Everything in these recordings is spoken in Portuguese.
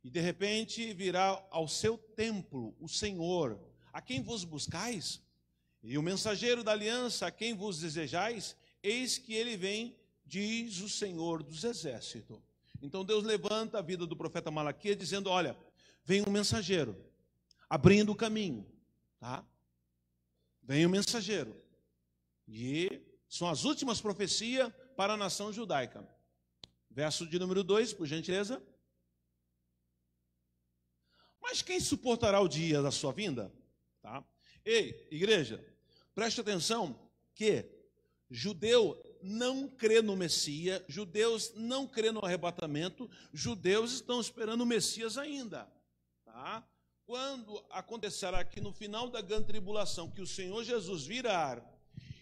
E de repente virá ao seu templo o Senhor, a quem vos buscais, e o mensageiro da aliança, a quem vos desejais, eis que ele vem, diz o Senhor dos exércitos. Então Deus levanta a vida do profeta Malaquias, dizendo, olha, vem um mensageiro, abrindo o caminho, tá? Vem um mensageiro. E são as últimas profecias para a nação judaica. Verso de número 2, por gentileza. Mas quem suportará o dia da sua vinda? Tá? Ei, igreja, preste atenção que judeu não crê no Messias, judeus não crê no arrebatamento, judeus estão esperando o Messias ainda. Tá? Quando acontecerá que no final da grande tribulação, que o Senhor Jesus virar,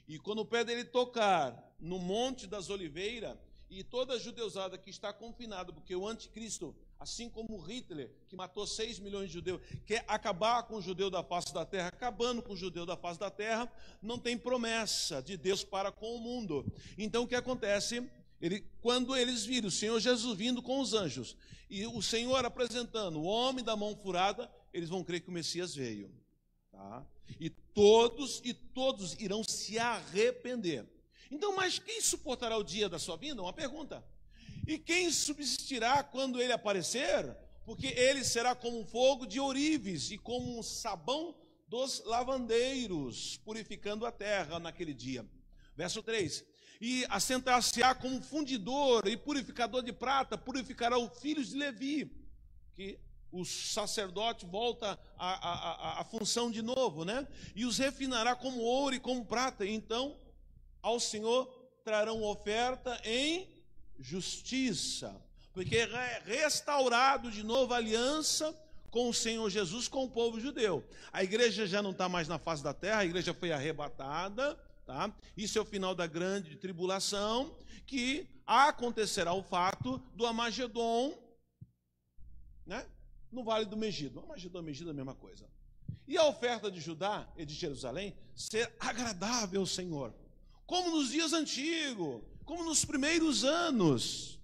e quando o pé dele tocar no Monte das Oliveiras, e toda a judeusada que está confinada, porque o anticristo, assim como Hitler, que matou 6 milhões de judeus, quer acabar com o judeu da face da terra, acabando com o judeu da face da terra, não tem promessa de Deus para com o mundo. Então o que acontece? Quando eles viram o Senhor Jesus vindo com os anjos, e o Senhor apresentando o homem da mão furada, eles vão crer que o Messias veio. Tá? E todos irão se arrepender. Então, mas quem suportará o dia da sua vinda? Uma pergunta. E quem subsistirá quando ele aparecer? Porque ele será como um fogo de ourives e como um sabão dos lavandeiros, purificando a terra naquele dia. Verso 3. E assentar-se-á como um fundidor e purificador de prata, purificará os filhos de Levi, que o sacerdote volta à função de novo, né? E os refinará como ouro e como prata. Então, ao Senhor trarão oferta em justiça, porque é restaurado de novo a aliança com o Senhor Jesus, com o povo judeu. A igreja já não está mais na face da terra, a igreja foi arrebatada, tá? Isso é o final da grande tribulação, que acontecerá o fato do Armagedon, né? No Vale do Megido. Armagedon e Megido é a mesma coisa. E a oferta de Judá e de Jerusalém ser agradável ao Senhor, como nos dias antigos, como nos primeiros anos.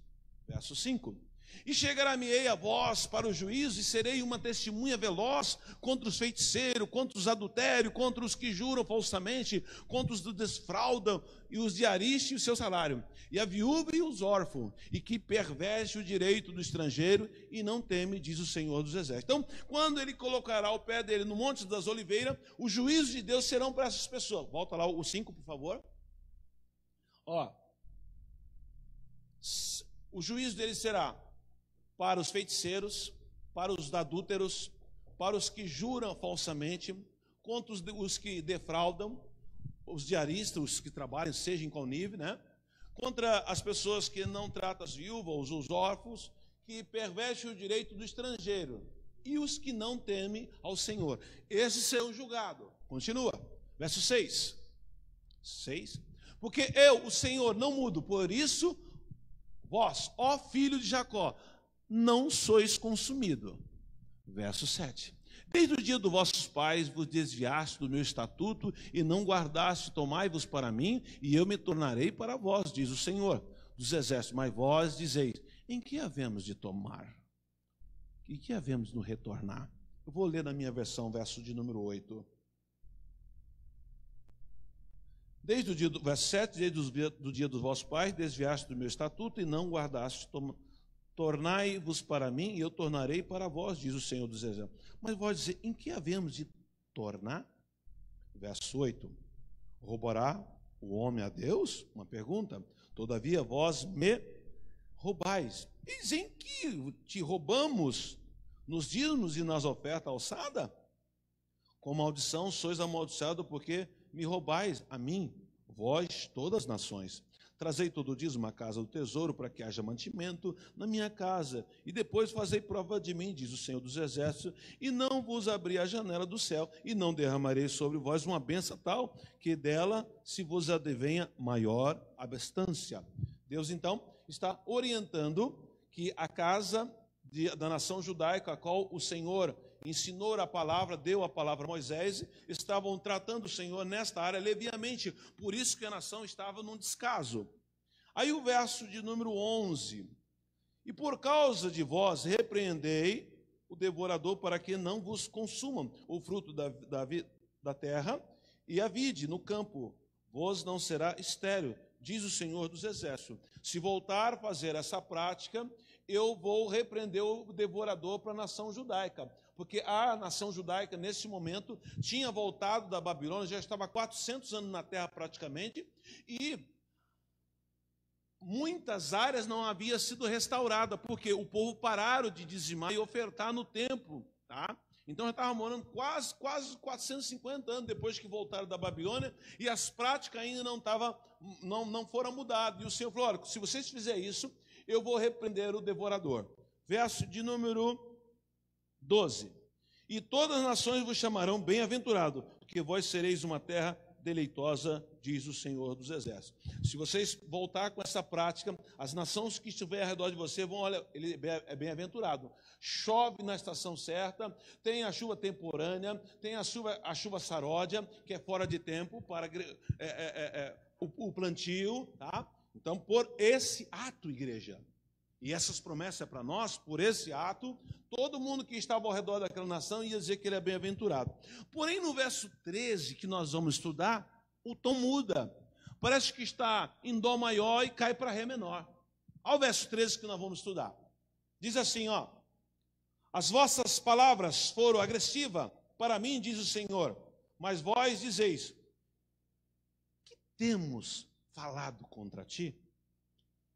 Verso 5. E chegará-me-ei a vós para o juízo, e serei uma testemunha veloz contra os feiticeiros, contra os adultérios, contra os que juram falsamente, contra os que desfraudam, e os diaristas e o seu salário, e a viúva e os órfãos, e que perverte o direito do estrangeiro, e não teme, diz o Senhor dos Exércitos. Então, quando ele colocará o pé dele no Monte das Oliveiras, os juízos de Deus serão para essas pessoas. Volta lá o 5, por favor. Ó, o juízo dele será para os feiticeiros, para os adúlteros, para os que juram falsamente, contra os que defraudam, os diaristas, os que trabalham, seja em qual nível, né? Contra as pessoas que não tratam as viúvas, os órfãos, que pervertem o direito do estrangeiro, e os que não temem ao Senhor. Esses serão julgados. Continua, verso 6. 6. Porque eu, o Senhor, não mudo, por isso, vós, ó filho de Jacó, não sois consumido. Verso 7. Desde o dia dos vossos pais vos desviaste do meu estatuto e não guardaste, tomai-vos para mim, e eu me tornarei para vós, diz o Senhor dos exércitos. Mas vós dizeis, em que havemos de tomar? Em que havemos de nos retornar? Eu vou ler na minha versão, verso de número 8. Desde o dia do verso 7, desde o dia dos vossos pais, desviaste do meu estatuto e não guardaste, tornai-vos para mim e eu tornarei para vós, diz o Senhor dos Exércitos. Mas vós dizer, em que havemos de tornar? Verso 8. Roubará o homem a Deus? Uma pergunta. Todavia vós me roubais. Eis em que te roubamos nos dízimos e nas ofertas alçadas? Com maldição sois amaldiçoados, porque me roubais a mim, vós, todas as nações. Trazei todo dízimo à casa do tesouro, para que haja mantimento na minha casa, e depois fazei prova de mim, diz o Senhor dos Exércitos, e não vos abri a janela do céu, e não derramarei sobre vós uma bênção tal, que dela se vos advenha maior abastança. Deus, então, está orientando que a casa da nação judaica, a qual o Senhor ensinou a palavra, deu a palavra a Moisés, estavam tratando o Senhor nesta área leviamente, por isso que a nação estava num descaso. Aí o verso de número 11, E por causa de vós repreendei o devorador para que não vos consumam o fruto da terra e a vide no campo, vos não será estéril, diz o Senhor dos Exércitos. Se voltar a fazer essa prática, eu vou repreender o devorador para a nação judaica, porque a nação judaica, nesse momento, tinha voltado da Babilônia, já estava há 400 anos na terra praticamente, e muitas áreas não haviam sido restauradas, porque o povo pararam de dizimar e ofertar no templo, tá? Então já estava morando quase 450 anos depois que voltaram da Babilônia, e as práticas ainda não foram mudadas. E o Senhor falou: olha, se vocês fizerem isso, eu vou repreender o devorador. Verso de número 12. E todas as nações vos chamarão bem-aventurado, porque vós sereis uma terra deleitosa, diz o Senhor dos Exércitos. Se vocês voltar com essa prática, as nações que estiverem ao redor de você vão, olha, ele é bem-aventurado. Chove na estação certa, tem a chuva temporânea, tem a chuva saródia, que é fora de tempo para o plantio, tá? Então, por esse ato, igreja, e essas promessas é para nós, por esse ato, todo mundo que estava ao redor daquela nação ia dizer que ele é bem-aventurado. Porém, no verso 13, que nós vamos estudar, o tom muda. Parece que está em dó maior e cai para ré menor. Ao verso 13 que nós vamos estudar. Diz assim, ó: as vossas palavras foram agressivas para mim, diz o Senhor, mas vós dizeis: que temos falado contra ti?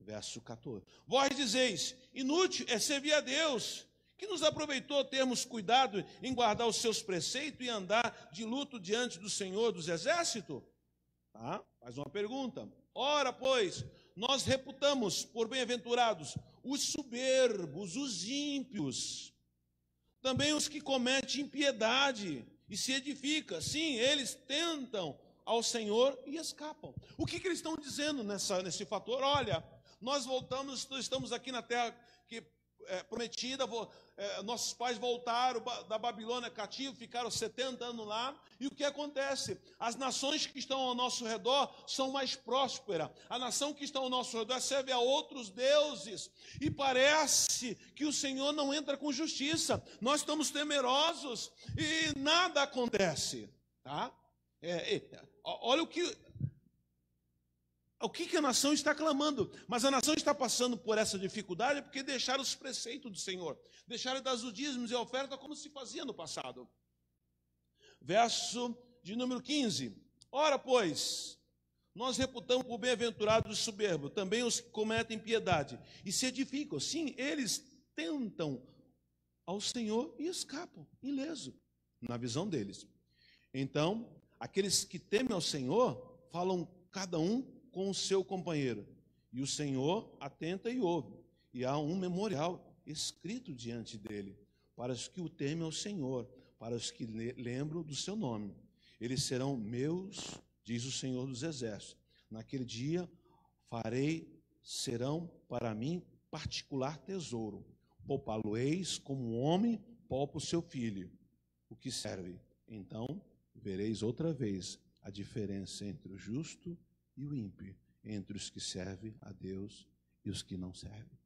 Verso 14. Vós dizeis: inútil é servir a Deus, que nos aproveitou termos cuidado em guardar os seus preceitos e andar de luto diante do Senhor dos Exércitos? Tá? Faz uma pergunta. Ora, pois, nós reputamos por bem-aventurados os soberbos, os ímpios, também os que cometem impiedade e se edificam. Sim, eles tentam ao Senhor e escapam. O que eles estão dizendo nesse fator? Olha, nós voltamos, estamos aqui na terra que prometida, nossos pais voltaram da Babilônia cativo, ficaram 70 anos lá, e o que acontece? As nações que estão ao nosso redor são mais prósperas, a nação que está ao nosso redor serve a outros deuses, e parece que o Senhor não entra com justiça, nós estamos temerosos, e nada acontece, tá? Olha o que a nação está clamando, mas a nação está passando por essa dificuldade porque deixaram os preceitos do Senhor, deixaram de dar os dízimos e a oferta como se fazia no passado. Verso de número 15. Ora, pois, nós reputamos por bem-aventurados os soberbos, também os que cometem impiedade e se edificam. Sim, eles tentam ao Senhor e escapam, ileso, na visão deles. Então, aqueles que temem ao Senhor, falam cada um com o seu companheiro, e o Senhor atenta e ouve, e há um memorial escrito diante dele, para os que o temem ao Senhor, para os que lembram do seu nome. Eles serão meus, diz o Senhor dos Exércitos. Naquele dia serão para mim particular tesouro. Poupá-lo-eis como um homem poupa o seu filho, o que serve. Então vereis outra vez a diferença entre o justo e o ímpio, entre os que servem a Deus e os que não servem.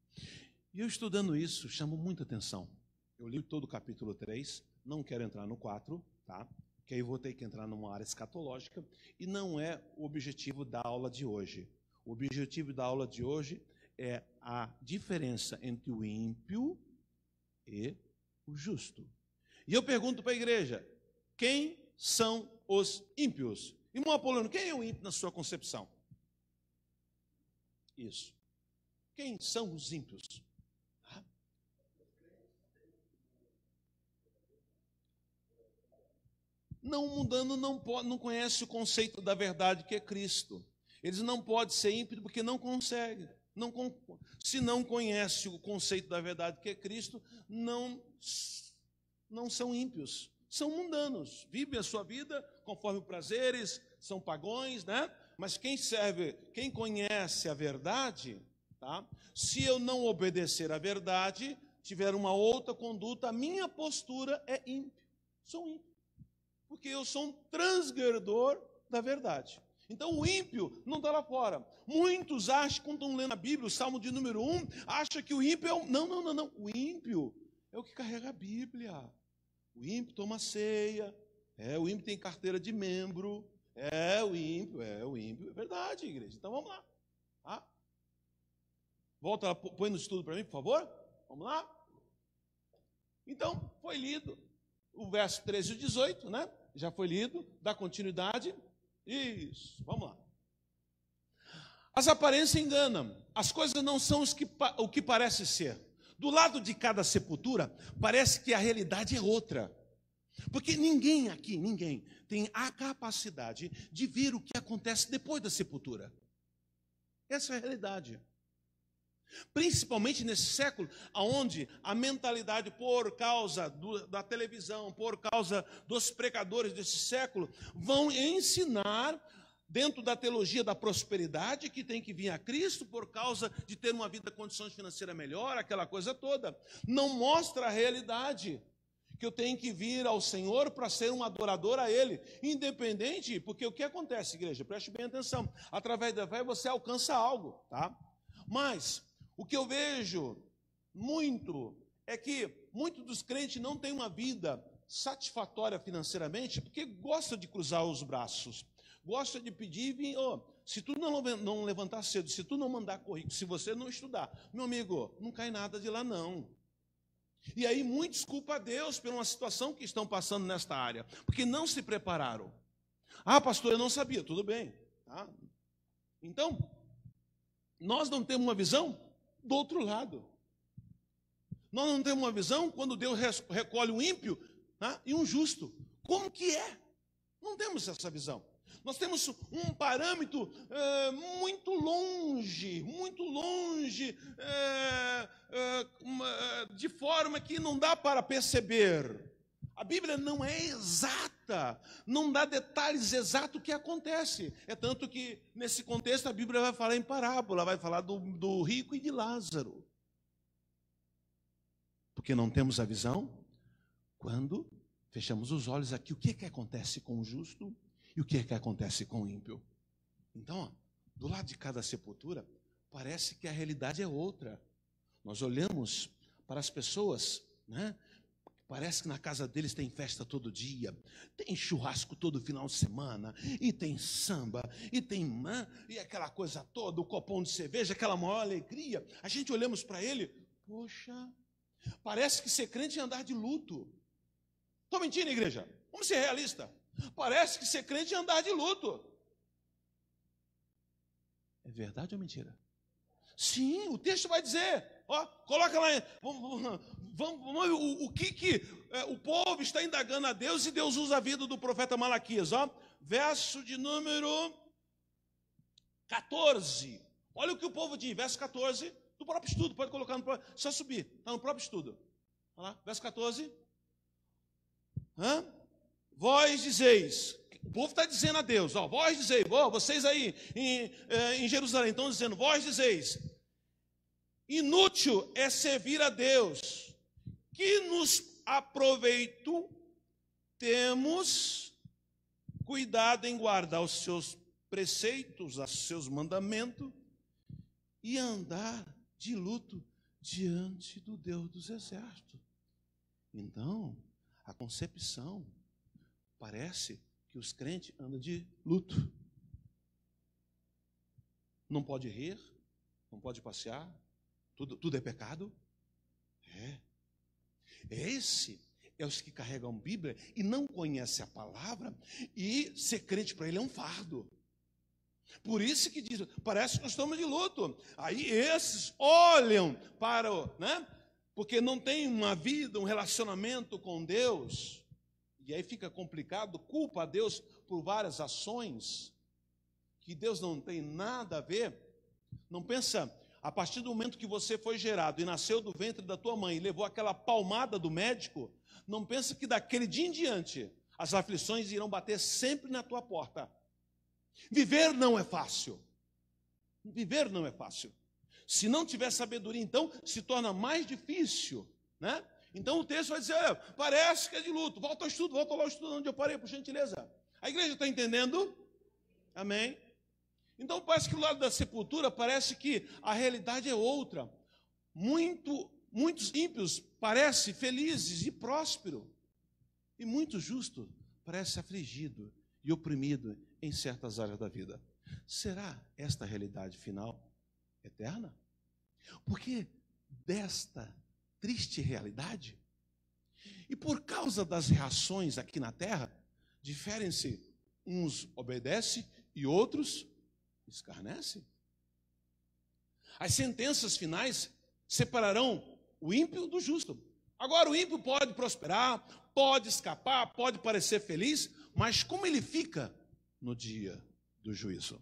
E eu estudando isso, chamo muita atenção. Eu li todo o capítulo 3, não quero entrar no 4, tá? Que aí eu vou ter que entrar numa área escatológica, e não é o objetivo da aula de hoje. O objetivo da aula de hoje é a diferença entre o ímpio e o justo. E eu pergunto para a igreja: quem são os ímpios? Irmão Apolônio, quem é o ímpio na sua concepção? Isso. Quem são os ímpios? Não mudando, não conhece o conceito da verdade que é Cristo. Eles não podem ser ímpios porque não conseguem. Se não conhece o conceito da verdade que é Cristo, não são ímpios. São mundanos, vivem a sua vida conforme os prazeres, são pagões, né? Mas quem conhece a verdade, tá? Se eu não obedecer à verdade, tiver uma outra conduta, a minha postura é ímpio. Sou ímpio, porque eu sou um transgredor da verdade. Então o ímpio não está lá fora. Muitos acham, quando estão lendo a Bíblia, o Salmo de número 1, acham que o ímpio é o... Não. O ímpio é o que carrega a Bíblia. O ímpio toma ceia. O ímpio tem carteira de membro. O ímpio. É verdade, igreja. Então vamos lá. Tá? Volta lá, põe no estudo para mim, por favor. Vamos lá. Então, foi lido o verso 13 e 18, né? Já foi lido, dá continuidade. Isso, vamos lá. As aparências enganam, as coisas não são o que parece ser. Do lado de cada sepultura, parece que a realidade é outra. Porque ninguém aqui, tem a capacidade de ver o que acontece depois da sepultura. Essa é a realidade. Principalmente nesse século, onde a mentalidade, por causa da televisão, por causa dos pregadores desse século, vão ensinar, dentro da teologia da prosperidade, que tem que vir a Cristo por causa de ter uma vida, condições financeiras melhor, aquela coisa toda. Não mostra a realidade, que eu tenho que vir ao Senhor para ser um adorador a Ele, independente, porque o que acontece, igreja? Preste bem atenção, através da fé você alcança algo, tá? Mas o que eu vejo muito é que muitos dos crentes não têm uma vida satisfatória financeiramente, porque gosta de cruzar os braços, gosta de pedir, se tu não levantar cedo, se tu não mandar currículo, se você não estudar, meu amigo, não cai nada de lá não. E aí muitos culpam a Deus por uma situação que estão passando nesta área, porque não se prepararam. Pastor, eu não sabia, tudo bem. Tá? Então, nós não temos uma visão do outro lado. Nós não temos uma visão quando Deus recolhe um ímpio, né, e um justo. Como que é? Não temos essa visão. Nós temos um parâmetro muito longe, de forma que não dá para perceber. A Bíblia não é exata, não dá detalhes exatos do que acontece. É tanto que, nesse contexto, a Bíblia vai falar em parábola, vai falar do rico e de Lázaro. Porque não temos a visão quando fechamos os olhos aqui. O que é que acontece com o justo e o que é que acontece com o ímpio? Então, do lado de cada sepultura, parece que a realidade é outra. Nós olhamos para as pessoas, né? Parece que na casa deles tem festa todo dia, tem churrasco todo final de semana, e tem samba, e aquela coisa toda, o copão de cerveja, aquela maior alegria. A gente olhamos para ele, poxa, parece que ser crente é andar de luto. Estou mentindo, igreja? Vamos ser realistas. Parece que ser crente é andar de luto. É verdade ou mentira? Sim, o texto vai dizer. Coloca lá, o que o povo está indagando a Deus, e Deus usa a vida do profeta Malaquias, verso de número 14. Olha o que o povo diz, verso 14, do próprio estudo, pode colocar no próprio, só subir, está no próprio estudo. Olha lá, verso 14. Vós dizeis, o povo está dizendo a Deus, vós dizeis, vocês aí em Jerusalém estão dizendo, vós dizeis, inútil é servir a Deus, que nos aproveito temos cuidado em guardar os seus preceitos, os seus mandamentos, e andar de luto diante do Deus dos exércitos. Então, a concepção parece que os crentes andam de luto. Não pode rir, não pode passear, tudo é pecado? Esse é os que carregam a Bíblia e não conhecem a palavra, e ser crente para ele é um fardo. Por isso que diz, parece que nós estamos de luto. Aí esses olham para porque não tem uma vida, um relacionamento com Deus, e aí fica complicado, culpa a Deus por várias ações, que Deus não tem nada a ver. Não pensa, a partir do momento que você foi gerado e nasceu do ventre da tua mãe e levou aquela palmada do médico, não pensa que daquele dia em diante as aflições irão bater sempre na tua porta. Viver não é fácil. Viver não é fácil. Se não tiver sabedoria, então se torna mais difícil, né? Então o texto vai dizer, parece que é de luto. Volta ao estudo, volta lá ao estudo onde eu parei, por gentileza. A igreja está entendendo? Amém? Então parece que do lado da sepultura parece que a realidade é outra. Muitos ímpios parecem felizes e prósperos. E muito justo parece afligido e oprimido em certas áreas da vida. Será esta a realidade final eterna? Porque desta triste realidade, e por causa das reações aqui na terra, diferem-se, uns obedecem e outros escarnecem. As sentenças finais separarão o ímpio do justo. Agora, o ímpio pode prosperar, pode escapar, pode parecer feliz, mas como ele fica no dia do juízo?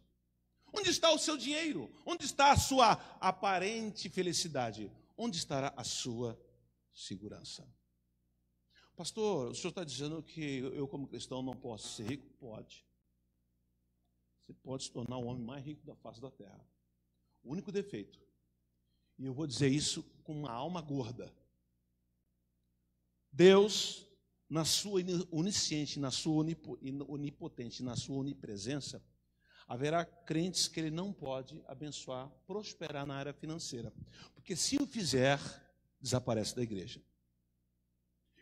Onde está o seu dinheiro? Onde está a sua aparente felicidade? Onde estará a sua segurança? Pastor, o senhor está dizendo que eu como cristão não posso ser rico? Pode. Você pode se tornar o homem mais rico da face da terra. O único defeito, e eu vou dizer isso com uma alma gorda, Deus, na sua onisciente, na sua onipotente, na sua onipresença, haverá crentes que ele não pode abençoar, prosperar na área financeira. Porque se o fizer, desaparece da igreja.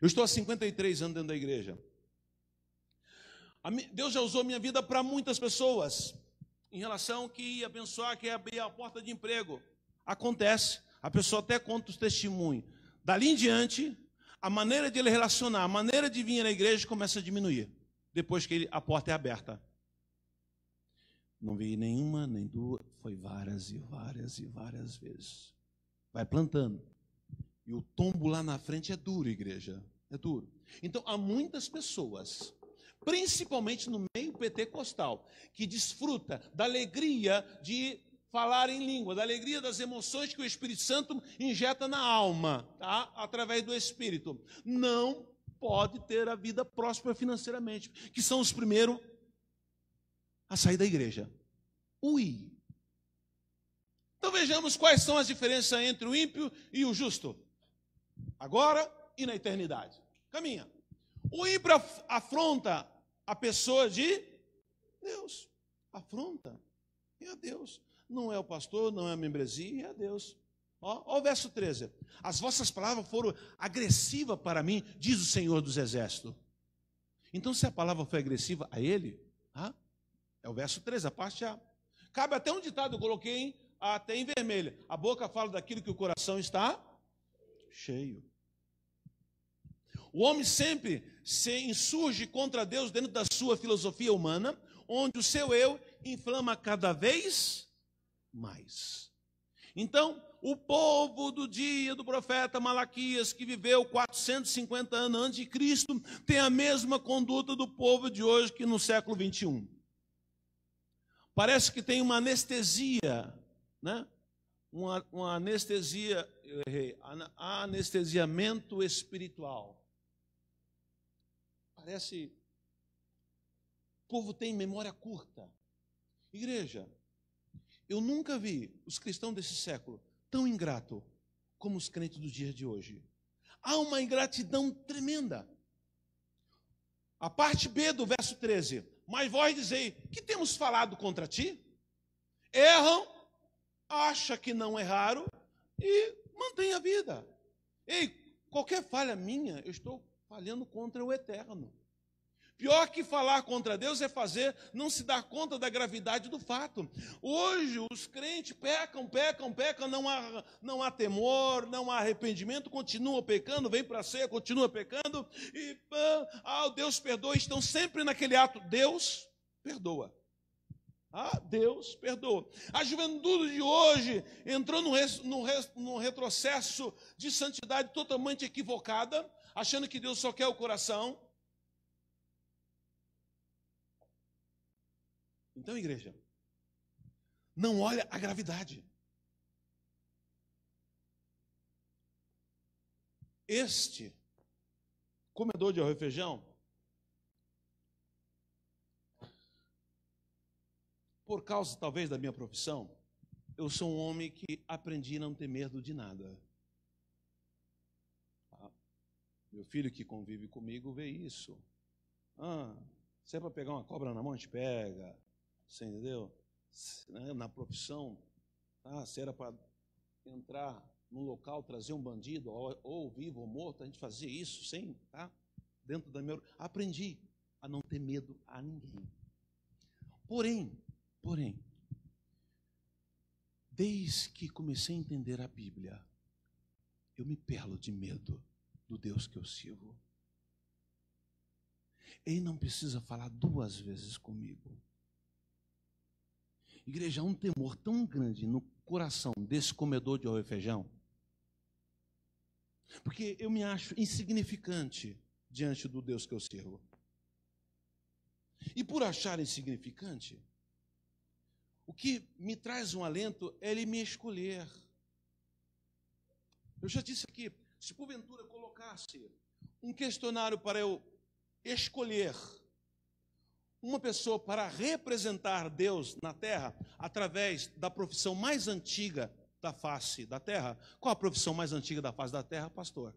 Eu estou há 53 anos dentro da igreja. Deus já usou minha vida para muitas pessoas, em relação que ia abençoar, que ia abrir a porta de emprego. Acontece, a pessoa até conta os testemunhos. Dali em diante, a maneira de ele relacionar, a maneira de vir na igreja começa a diminuir, depois que a porta é aberta. Não veio nenhuma, nem duas, foi várias e várias e várias vezes. Vai plantando. E o tombo lá na frente é duro, igreja, é duro. Então, há muitas pessoas, principalmente no meio pentecostal, que desfruta da alegria de falar em língua, da alegria das emoções que o Espírito Santo injeta na alma, tá? Através do Espírito. Não pode ter a vida próspera financeiramente, que são os primeiros a sair da igreja. Ui! Então vejamos quais são as diferenças entre o ímpio e o justo. Agora e na eternidade. Caminha. O ímpio afronta a pessoa de Deus. Afronta. É a Deus. Não é o pastor, não é a membresia, é a Deus. Ó o verso 13. As vossas palavras foram agressivas para mim, diz o Senhor dos Exércitos. Então, se a palavra foi agressiva a ele, é o verso 13, a parte A. Cabe até um ditado, eu coloquei até em vermelho. A boca fala daquilo que o coração está cheio. O homem sempre se insurge contra Deus dentro da sua filosofia humana, onde o seu eu inflama cada vez mais. Então, o povo do dia do profeta Malaquias, que viveu 450 anos antes de Cristo, tem a mesma conduta do povo de hoje que no século 21. Parece que tem uma anestesia, né? Uma anestesia, eu errei, anestesiamento espiritual. Parece, o povo tem memória curta. Igreja, eu nunca vi os cristãos desse século tão ingratos como os crentes dos dias de hoje. Há uma ingratidão tremenda. A parte B do verso 13. Mas vós dizei, que temos falado contra ti? Erram, acha que não erraram e mantém a vida. Ei, qualquer falha minha, eu estou falhando contra o eterno. Pior que falar contra Deus é não se dar conta da gravidade do fato. Hoje os crentes pecam, não há temor, não há arrependimento, continuam pecando, vem para a ceia, continua pecando, e Deus perdoa, estão sempre naquele ato, Deus perdoa. Deus perdoa. A juventude de hoje entrou num retrocesso de santidade totalmente equivocada, achando que Deus só quer o coração. Então, igreja, não olha a gravidade. Este comedor de arroz e feijão, por causa talvez da minha profissão, eu sou um homem que aprendi a não ter medo de nada. Meu filho que convive comigo vê isso. Se é para pegar uma cobra na mão, a gente pega. Você entendeu? Na profissão, tá? Se era para entrar num local, trazer um bandido, ou vivo ou morto, a gente fazia isso sem, tá? Dentro da minha... Aprendi a não ter medo a ninguém. Porém, desde que comecei a entender a Bíblia, eu me perlo de medo do Deus que eu sirvo. Ele não precisa falar duas vezes comigo. Igreja, há um temor tão grande no coração desse comedor de arroz e feijão, porque eu me acho insignificante diante do Deus que eu sirvo. E por achar insignificante, o que me traz um alento é Ele me escolher. Eu já disse aqui, se porventura colocasse um questionário para eu escolher uma pessoa para representar Deus na terra, através da profissão mais antiga da face da terra. Qual a profissão mais antiga da face da terra? Pastor.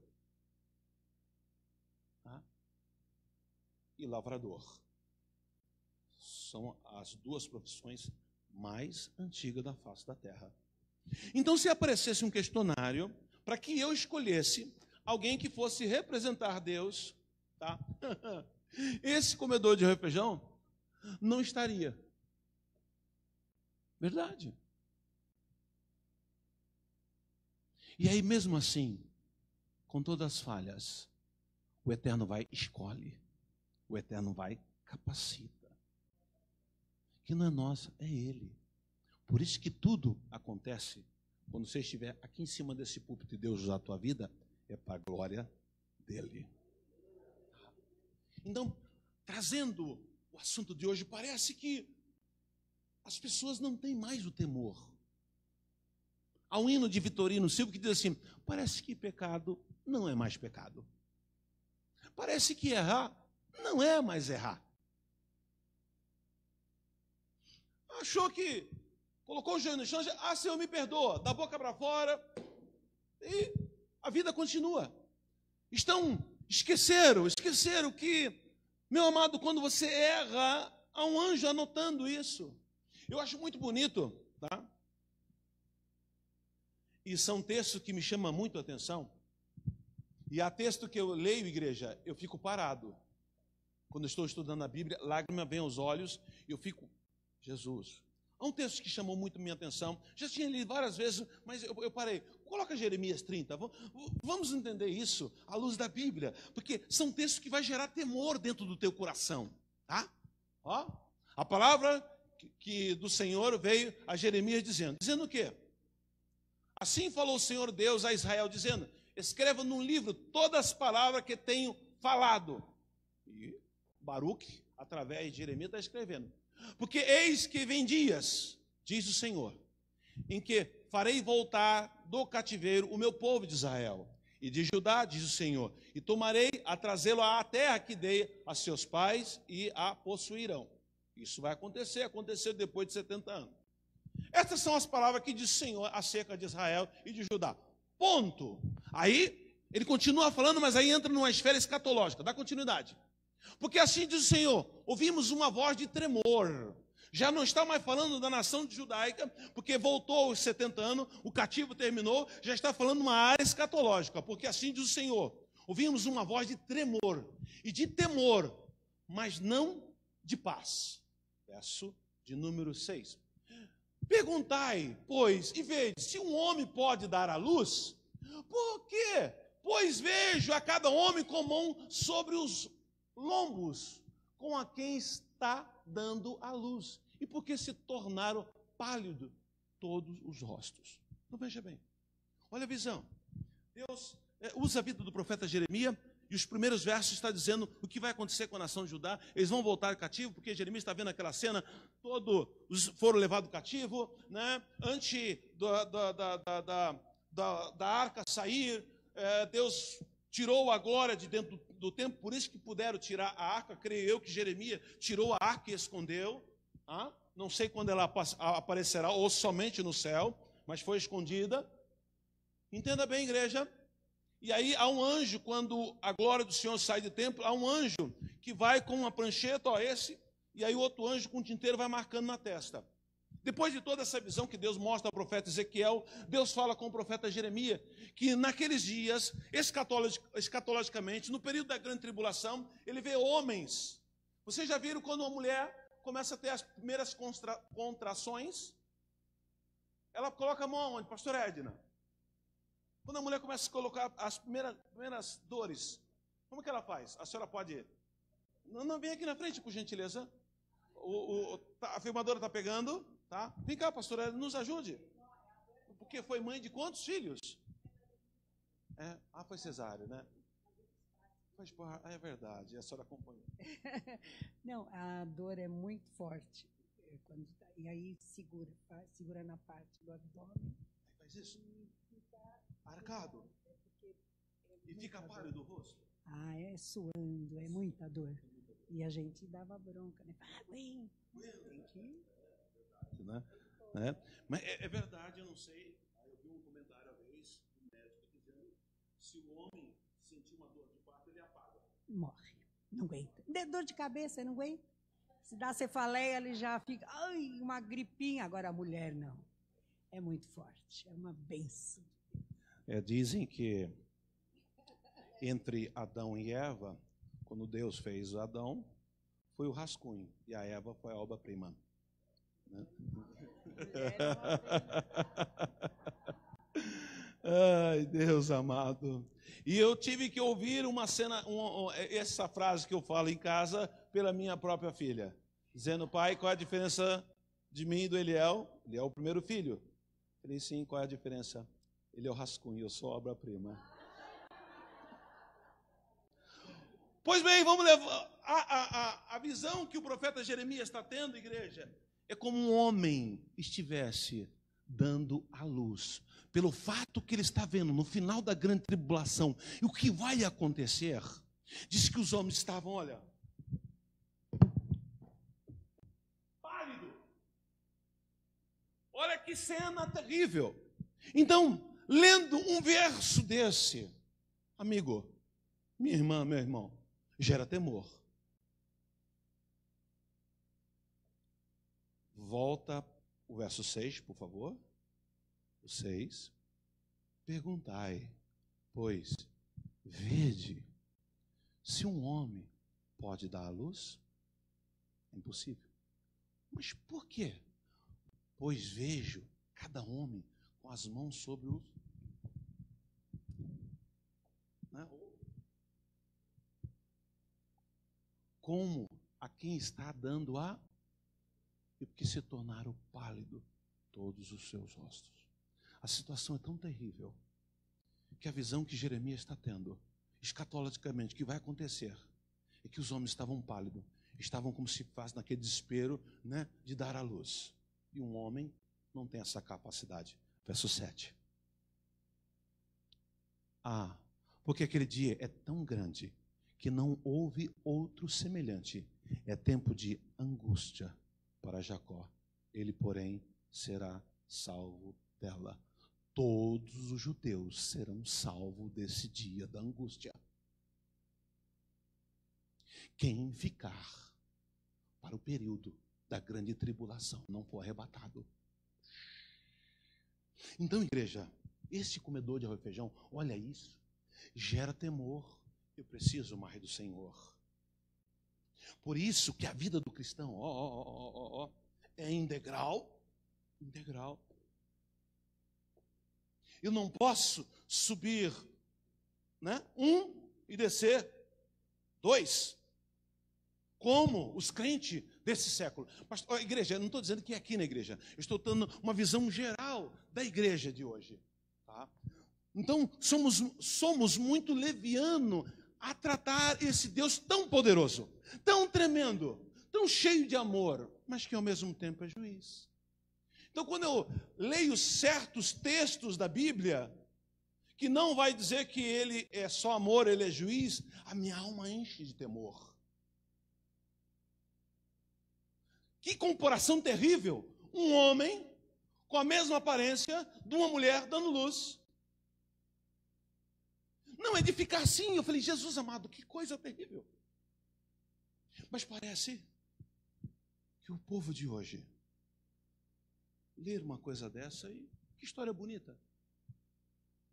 E lavrador. São as duas profissões mais antigas da face da terra. Então, se aparecesse um questionário para que eu escolhesse alguém que fosse representar Deus, tá? Esse comedor de arroz e feijão não estaria. Verdade. E aí, mesmo assim, com todas as falhas, o Eterno vai e escolhe. O Eterno vai capacita. Que não é nossa, é Ele. Por isso que tudo acontece, quando você estiver aqui em cima desse púlpito e Deus usar a tua vida, é para a glória dEle. Então, trazendo o assunto de hoje, parece que as pessoas não têm mais o temor. Há um hino de Vitorino Silva que diz assim: parece que pecado não é mais pecado. Parece que errar não é mais errar. Achou que colocou o joelho no chão, Senhor, me perdoa, da boca para fora, e a vida continua. Esqueceram que, meu amado, quando você erra, há um anjo anotando isso. Eu acho muito bonito, tá? E são textos que me chamam muito a atenção. E há texto que eu leio, igreja, eu fico parado. Quando eu estou estudando a Bíblia, lágrima vem aos olhos, e eu fico, Jesus. Há um texto que chamou muito a minha atenção. Já tinha lido várias vezes, mas eu parei. Coloca Jeremias 30. Vamos entender isso à luz da Bíblia. Porque são textos que vai gerar temor dentro do teu coração. Tá? Ó, a palavra que do Senhor veio a Jeremias dizendo o quê? Assim falou o Senhor Deus a Israel, dizendo: escreva num livro todas as palavras que tenho falado. E Baruque, através de Jeremias, está escrevendo. Porque eis que vem dias, diz o Senhor, em que farei voltar do cativeiro o meu povo de Israel e de Judá, diz o Senhor, e tomarei a trazê-lo à terra que dei a seus pais e a possuirão. Isso vai acontecer, aconteceu depois de 70 anos. Estas são as palavras que diz o Senhor acerca de Israel e de Judá. Ponto. Aí, ele continua falando, mas aí entra numa esfera escatológica. Dá continuidade. Porque assim diz o Senhor, ouvimos uma voz de tremor. Já não está mais falando da nação judaica, porque voltou aos 70 anos, o cativo terminou, já está falando uma área escatológica. Porque assim diz o Senhor, ouvimos uma voz de tremor e de temor, mas não de paz. Verso de número 6. Perguntai, pois, e vede, se um homem pode dar à luz, por quê? Pois vejo a cada homem com mão sobre os lombos, com a quem está dando a luz. E por que se tornaram pálidos todos os rostos? Então veja bem, olha a visão. Deus usa a vida do profeta Jeremias, e os primeiros versos está dizendo o que vai acontecer com a nação de Judá. Eles vão voltar cativo, porque Jeremias está vendo aquela cena, todos foram levados cativo, né? Antes da arca sair, Deus tirou a glória de dentro do templo, por isso que puderam tirar a arca. Creio eu que Jeremias tirou a arca e escondeu. Não sei quando ela aparecerá, ou somente no céu, mas foi escondida. Entenda bem, igreja. E aí há um anjo, quando a glória do Senhor sai do templo, há um anjo que vai com uma prancheta, esse, e aí o outro anjo com o tinteiro vai marcando na testa. Depois de toda essa visão que Deus mostra ao profeta Ezequiel, Deus fala com o profeta Jeremias, que naqueles dias, escatologicamente, no período da grande tribulação, ele vê homens. Vocês já viram quando uma mulher começa a ter as primeiras contrações? Ela coloca a mão aonde, pastor Edna? Quando a mulher começa a colocar as primeiras dores, como que ela faz? A senhora pode ir? Não, vem aqui na frente, por gentileza. A filmadora está pegando, tá? Vem cá, pastor Edna, nos ajude. Porque foi mãe de quantos filhos? Foi cesáreo, né? É verdade, a senhora acompanhou. Não, a dor é muito forte. E aí segura na parte do abdômen. Faz isso? Arcado. E fica pálido o rosto? É suando, é muita dor. E a gente dava bronca, né? Tem que... Né? Mas é verdade, eu não sei. Eu vi um comentário uma vez, um médico dizendo, se o homem sentir uma dor de parto, ele apaga. Morre, não aguenta. Dor de cabeça, não aguenta. Se dá cefaleia, ele já fica, uma gripinha. Agora a mulher não. É muito forte, é uma benção. Dizem que entre Adão e Eva, quando Deus fez o Adão, foi o rascunho, e a Eva foi a obra-prima. Né? Ai, Deus amado. E eu tive que ouvir uma cena, essa frase que eu falo em casa, pela minha própria filha, dizendo: pai, qual é a diferença de mim e do Eliel? Ele é o primeiro filho. Eu falei: sim, qual é a diferença? Ele é o rascunho, eu sou a obra-prima. Pois bem, vamos levar a visão que o profeta Jeremias está tendo, igreja, é como um homem estivesse dando à luz, pelo fato que ele está vendo no final da grande tribulação, e o que vai acontecer. Diz que os homens estavam, olha, pálido. Olha que cena terrível. Então, lendo um verso desse, amigo, minha irmã, meu irmão, gera temor. Volta o verso 6, por favor. O 6. Perguntai, pois, vede, se um homem pode dar à luz? É impossível. Mas por quê? Pois vejo cada homem com as mãos sobre os... Né? Como a quem está dando a... E porque se tornaram pálido todos os seus rostos. A situação é tão terrível que a visão que Jeremias está tendo, escatologicamente, que vai acontecer, é que os homens estavam pálidos, estavam como se faz naquele desespero, né, de dar à luz. E um homem não tem essa capacidade. Verso 7. Porque aquele dia é tão grande que não houve outro semelhante. É tempo de angústia para Jacó. Ele, porém, será salvo dela. Todos os judeus serão salvos desse dia da angústia. Quem ficar para o período da grande tribulação não for arrebatado. Então, igreja, esse comedor de arroz e feijão, olha isso, gera temor. Eu preciso mais do Senhor. Por isso que a vida do cristão, é integral. Eu não posso subir, né, 1 e descer 2, como os crentes desse século. Mas, igreja, eu não estou dizendo que é aqui na igreja, eu estou dando uma visão geral da igreja de hoje. Tá? Então, somos muito levianos a tratar esse Deus tão poderoso, tão tremendo, tão cheio de amor, mas que ao mesmo tempo é juiz. Então, quando eu leio certos textos da Bíblia, que não vai dizer que ele é só amor, ele é juiz, a minha alma enche de temor. Que comparação terrível! Um homem com a mesma aparência de uma mulher dando luz. Não é de ficar assim. Eu falei: Jesus amado, que coisa terrível. Mas parece que o povo de hoje ler uma coisa dessa e que história bonita.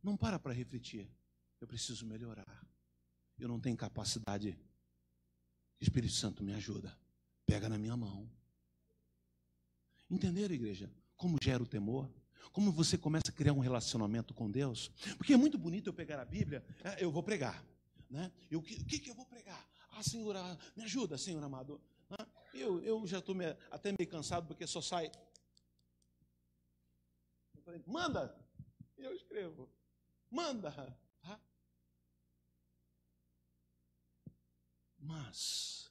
Não para refletir. Eu preciso melhorar. Eu não tenho capacidade. Espírito Santo me ajuda. Pega na minha mão. Entenderam, igreja? Como gera o temor? Como você começa a criar um relacionamento com Deus? Porque é muito bonito eu pegar a Bíblia, eu vou pregar, né? O que eu vou pregar? Ah, Senhor, me ajuda, Senhor amado. Eu já estou até meio cansado, porque só sai. Eu falei, manda! Eu escrevo. Manda! Tá? Mas,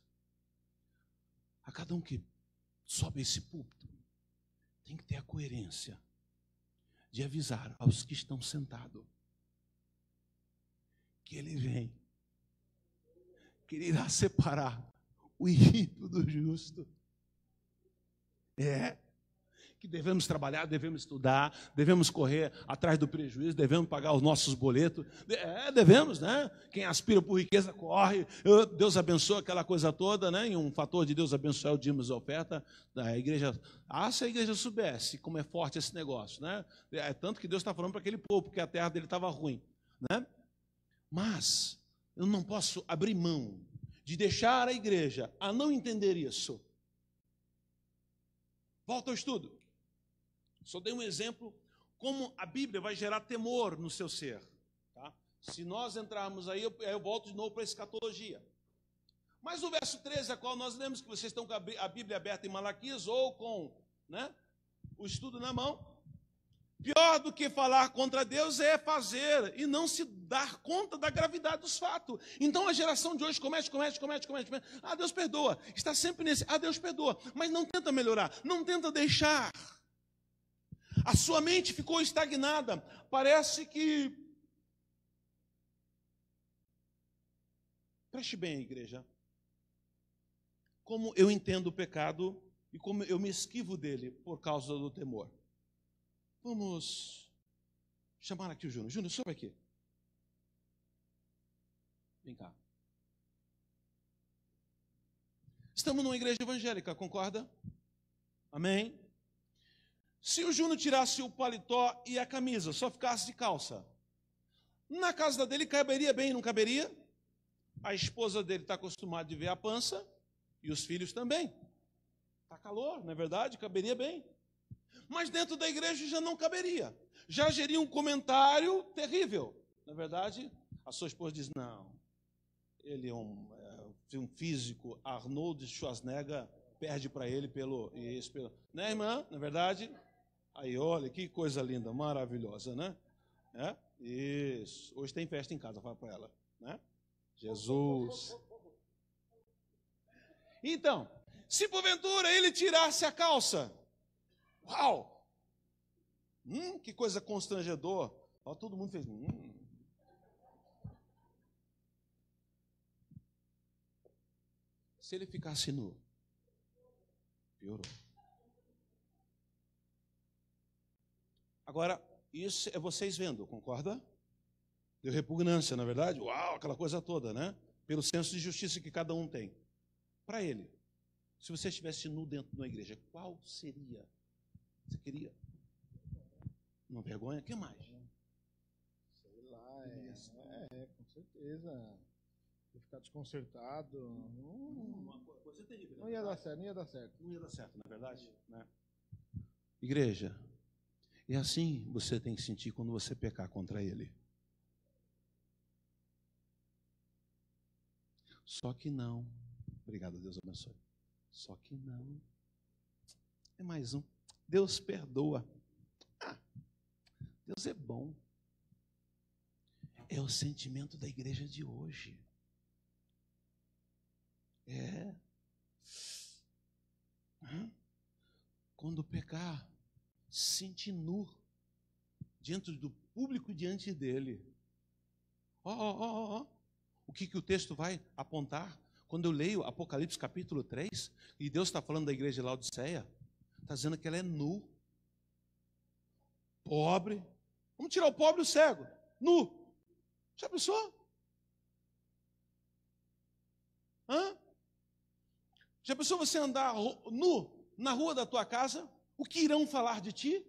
a cada um que sobe esse púlpito, tem que ter a coerência de avisar aos que estão sentados que ele vem, que ele irá separar o ímpio do justo. Que devemos trabalhar, devemos estudar, devemos correr atrás do prejuízo, devemos pagar os nossos boletos. Devemos, né? Quem aspira por riqueza corre. Deus abençoa aquela coisa toda, né? E um fator de Deus abençoar é o dízimo e a oferta da igreja. Se a igreja soubesse como é forte esse negócio, né? É tanto que Deus está falando para aquele povo, porque a terra dele estava ruim, né? Mas eu não posso abrir mão de deixar a igreja a não entender isso. Volta ao estudo. Só dei um exemplo como a Bíblia vai gerar temor no seu ser. Tá? Se nós entrarmos aí, eu volto de novo para a escatologia. Mas no verso 13, a qual nós lemos que vocês estão com a Bíblia aberta em Malaquias ou com, né, o estudo na mão. Pior do que falar contra Deus é fazer e não se dar conta da gravidade dos fatos. Então a geração de hoje comete. Ah, Deus perdoa. Está sempre nesse. Ah, Deus perdoa. Mas não tenta melhorar. Não tenta deixar. A sua mente ficou estagnada. Parece que... Preste bem, igreja. Como eu entendo o pecado e como eu me esquivo dele por causa do temor. Vamos chamar aqui o Júnior. Júnior, sobe aqui. Vem cá. Estamos numa igreja evangélica, concorda? Amém? Se o Júnior tirasse o paletó e a camisa, só ficasse de calça, na casa dele caberia bem, não caberia? A esposa dele está acostumada de ver a pança e os filhos também. Está calor, não é verdade? Caberia bem. Mas dentro da igreja já não caberia. Já geria um comentário terrível. Na verdade, a sua esposa diz, não, ele é um físico, Arnold Schwarzenegger perde para ele pelo... Né, irmã? Na verdade... Aí, olha, que coisa linda, maravilhosa, né? Isso. Hoje tem festa em casa, fala para ela, né? Jesus. Então, se porventura ele tirasse a calça, uau! Que coisa constrangedor. Ó, todo mundo fez. Se ele ficasse nu, piorou. Agora, isso é vocês vendo, concorda? Deu repugnância, na verdade? Uau, aquela coisa toda, né? Pelo senso de justiça que cada um tem. Para ele, se você estivesse nu dentro de uma igreja, qual seria? Você queria? Uma vergonha? O que mais? Sei lá, com certeza. Vou ficar desconcertado. Uma coisa terrível. Não ia dar certo, não ia dar certo. Não ia dar certo, na verdade, né? Igreja. E assim você tem que sentir quando você pecar contra ele. Só que não. Obrigado, Deus abençoe. Só que não. É mais um. Deus perdoa. Deus é bom. É o sentimento da igreja de hoje. Quando pecar, se sentir nu diante do público, diante dele. O que o texto vai apontar? Quando eu leio Apocalipse capítulo 3, e Deus está falando da igreja de Laodiceia, está dizendo que ela é nu, pobre. Vamos tirar o pobre e o cego. Nu. Já pensou? Já pensou você andar nu na rua da tua casa? O que irão falar de ti?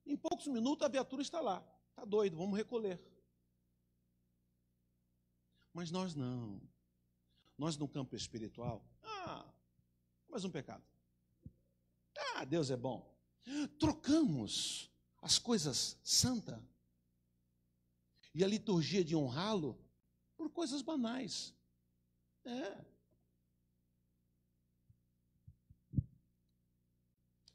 Em poucos minutos a viatura está lá. Está doido, vamos recolher. Mas nós não. Nós no campo espiritual, mais um pecado. Deus é bom. Trocamos as coisas santas e a liturgia de honrá-lo por coisas banais.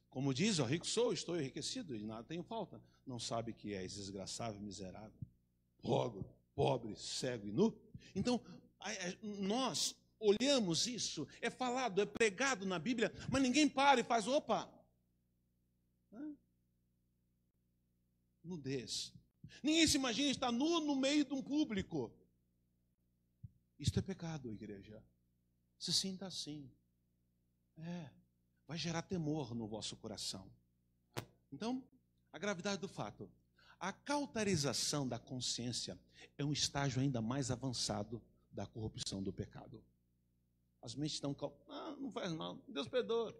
Como diz, ó, rico sou, estou enriquecido e nada tenho falta. Não sabe que és desgraçado e miserável, pobre, cego e nu? Então, nós olhamos isso, é falado, é pregado na Bíblia, mas ninguém para e faz, opa! Nudez. Ninguém se imagina estar nu no meio de um público. Isto é pecado, igreja. Se sinta assim. Vai gerar temor no vosso coração. Então, a gravidade do fato. A cauterização da consciência é um estágio ainda mais avançado da corrupção do pecado. As mentes estão... não faz mal, Deus perdoa.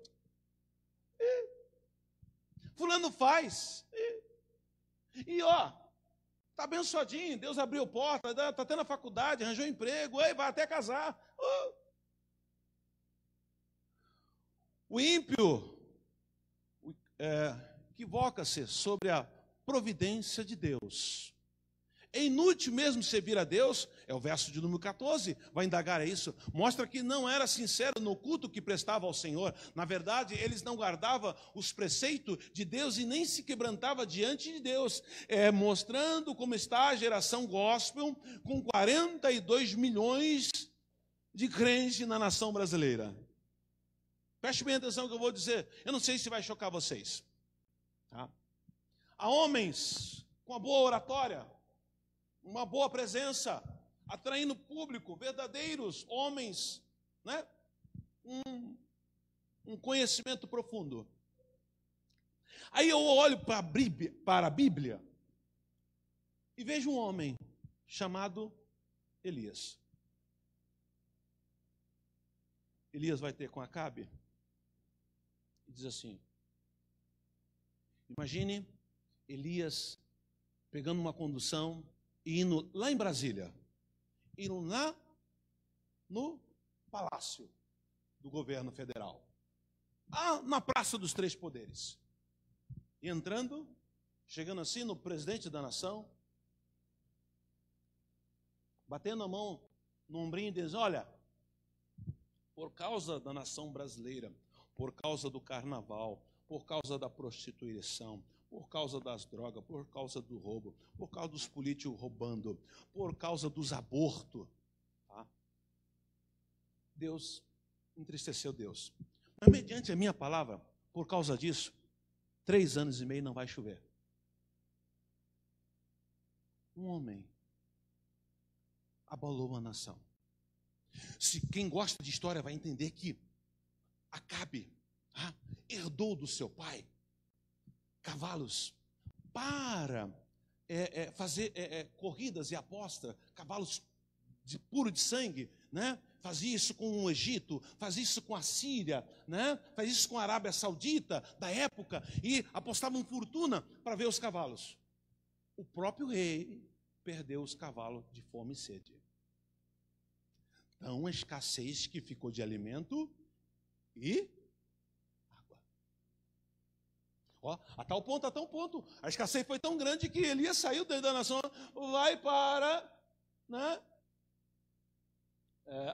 Fulano faz. Está abençoadinho, Deus abriu porta, está tendo a faculdade, arranjou emprego, vai até casar. O ímpio equivoca-se sobre a providência de Deus. É inútil mesmo servir a Deus, é o verso de número 14, vai indagar isso. Mostra que não era sincero no culto que prestava ao Senhor. Na verdade, eles não guardavam os preceitos de Deus e nem se quebrantava diante de Deus. Mostrando como está a geração gospel, com 42 milhões de crentes na nação brasileira. Preste bem atenção no que eu vou dizer. Eu não sei se vai chocar vocês. Tá? Há homens com uma boa oratória, uma boa presença, atraindo público, verdadeiros homens, né? Um conhecimento profundo. Aí eu olho para a Bíblia e vejo um homem chamado Elias. Elias vai ter com Acabe e diz assim: imagine Elias pegando uma condução e indo lá em Brasília, indo lá no Palácio do Governo Federal, na Praça dos Três Poderes, e entrando, chegando assim no presidente da nação, batendo a mão no ombrinho e dizendo: olha, por causa da nação brasileira, por causa do carnaval, por causa da prostituição, por causa das drogas, por causa do roubo, por causa dos políticos roubando, por causa dos abortos, tá? Deus entristeceu Deus. Mas mediante a minha palavra, por causa disso, 3 anos e meio não vai chover. Um homem abalou uma nação. Se quem gosta de história vai entender que Acabe herdou do seu pai cavalos para fazer corridas e apostas, cavalos puro de sangue, né? Fazia isso com o Egito, fazia isso com a Síria, né? Fazia isso com a Arábia Saudita da época e apostavam fortuna para ver os cavalos. O próprio rei perdeu os cavalos de fome e sede. Então, a escassez que ficou de alimento e a tal ponto, a escassez foi tão grande que Elias saiu da nação, vai para, né,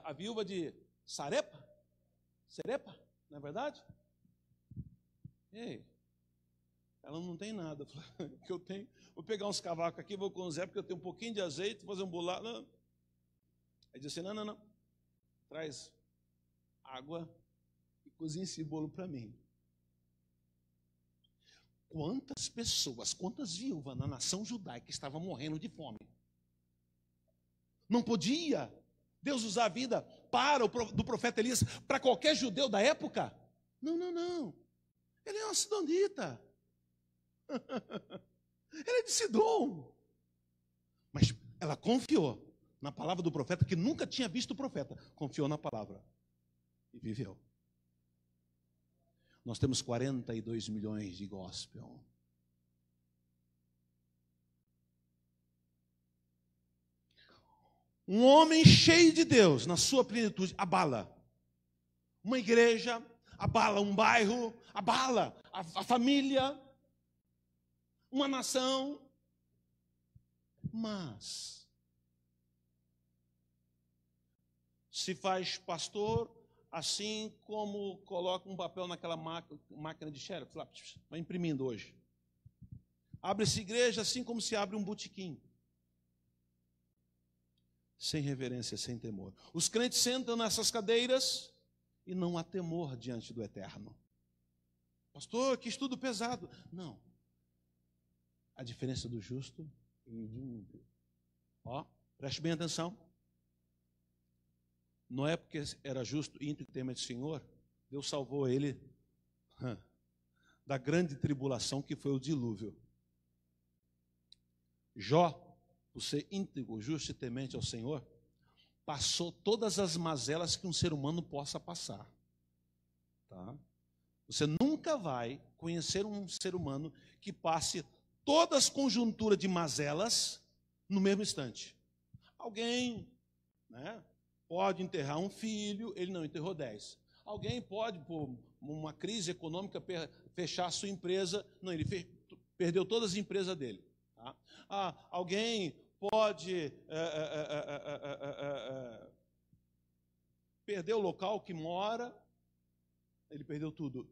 a viúva de Serepa, não é verdade? Ei, ela não tem nada, que eu tenho, vou pegar uns cavacos aqui, vou com o Zé, porque eu tenho um pouquinho de azeite, vou fazer um bolado. Não. Aí disse assim, não, traz água e cozinha esse bolo para mim. Quantas pessoas, quantas viúvas na nação judaica estavam morrendo de fome? Não podia Deus usar a vida do profeta Elias para qualquer judeu da época? Não. Ele é uma sidonita. Ele é de Sidom. Mas ela confiou na palavra do profeta, que nunca tinha visto o profeta. Confiou na palavra. E viveu. Nós temos 42 milhões de gospel. Um homem cheio de Deus, na sua plenitude, abala uma igreja, abala um bairro, abala a família, uma nação. Mas se faz pastor assim como coloca um papel naquela máquina de xerox, vai imprimindo hoje. Abre-se igreja assim como se abre um botequim. Sem reverência, sem temor. Os crentes sentam nessas cadeiras e não há temor diante do eterno. Pastor, que estudo pesado. Não. A diferença do justo e de um ímpio. Ó, preste bem atenção. Não é porque era justo, ímpio e temente o Senhor, Deus salvou ele da grande tribulação que foi o dilúvio. Jó, por ser íntegro, justo e temente ao Senhor, passou todas as mazelas que um ser humano possa passar. Tá? Você nunca vai conhecer um ser humano que passe todas as conjunturas de mazelas no mesmo instante. Alguém, né, pode enterrar um filho, ele não enterrou 10. Alguém pode, por uma crise econômica, fechar a sua empresa, não, ele perdeu todas as empresas dele. Tá? Alguém pode perder o local que mora, ele perdeu tudo.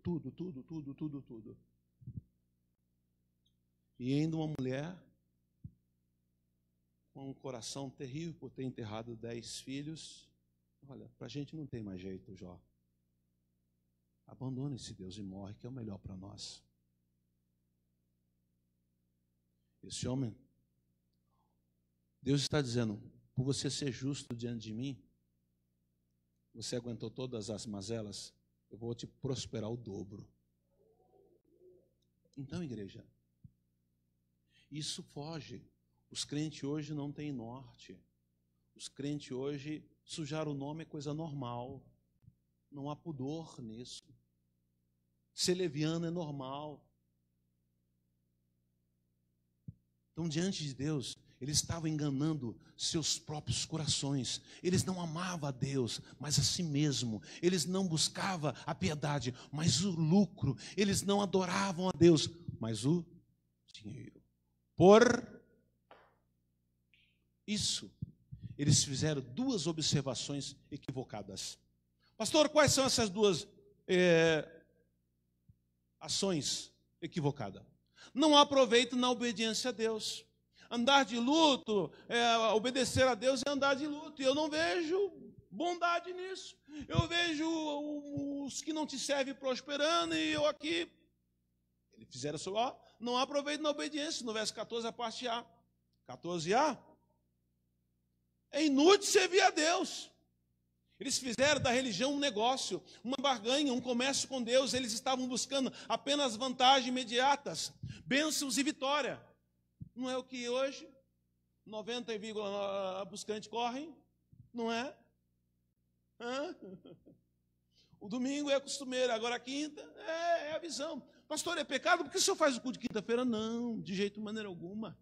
E ainda uma mulher com um coração terrível por ter enterrado 10 filhos. Olha, para a gente não tem mais jeito, Jó. Abandona esse Deus e morre, que é o melhor para nós. Esse homem, Deus está dizendo, por você ser justo diante de mim, você aguentou todas as mazelas, eu vou te prosperar o dobro. Então, igreja, isso foge. Os crentes hoje não têm norte. Os crentes hoje, sujar o nome é coisa normal. Não há pudor nisso. Ser leviano é normal. Então, diante de Deus, eles estavam enganando seus próprios corações. Eles não amavam a Deus, mas a si mesmo. Eles não buscavam a piedade, mas o lucro. Eles não adoravam a Deus, mas o dinheiro. Por isso, eles fizeram duas observações equivocadas. Pastor, quais são essas duas ações equivocadas? Não há proveito na obediência a Deus. Andar de luto, obedecer a Deus é andar de luto. E eu não vejo bondade nisso. Eu vejo os que não te servem prosperando e eu aqui. Eles fizeram isso, não há proveito na obediência. No verso 14, a parte A. 14a. É inútil servir a Deus. Eles fizeram da religião um negócio, uma barganha, um comércio com Deus. Eles estavam buscando apenas vantagens imediatas, bênçãos e vitória. Não é o que hoje 90,9% buscantes correm? Não é? O domingo é costumeiro, agora a quinta é a visão. Pastor, é pecado? Por que o senhor faz o culto de quinta-feira? Não, de jeito de maneira alguma.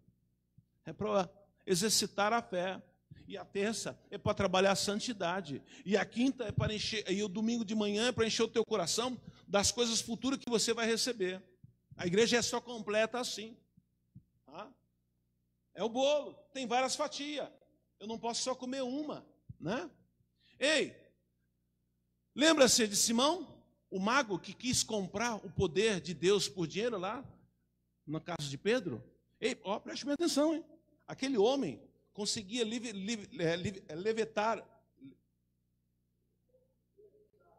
É para exercitar a fé. E a terça é para trabalhar a santidade. E a quinta é para encher, e o domingo de manhã é para encher o teu coração das coisas futuras que você vai receber. A igreja é só completa assim. Tá? É o bolo, tem várias fatias. Eu não posso só comer uma, né? Ei, lembra-se de Simão, o mago que quis comprar o poder de Deus por dinheiro lá, no caso de Pedro? Ei, preste bem atenção, hein? Aquele homem conseguia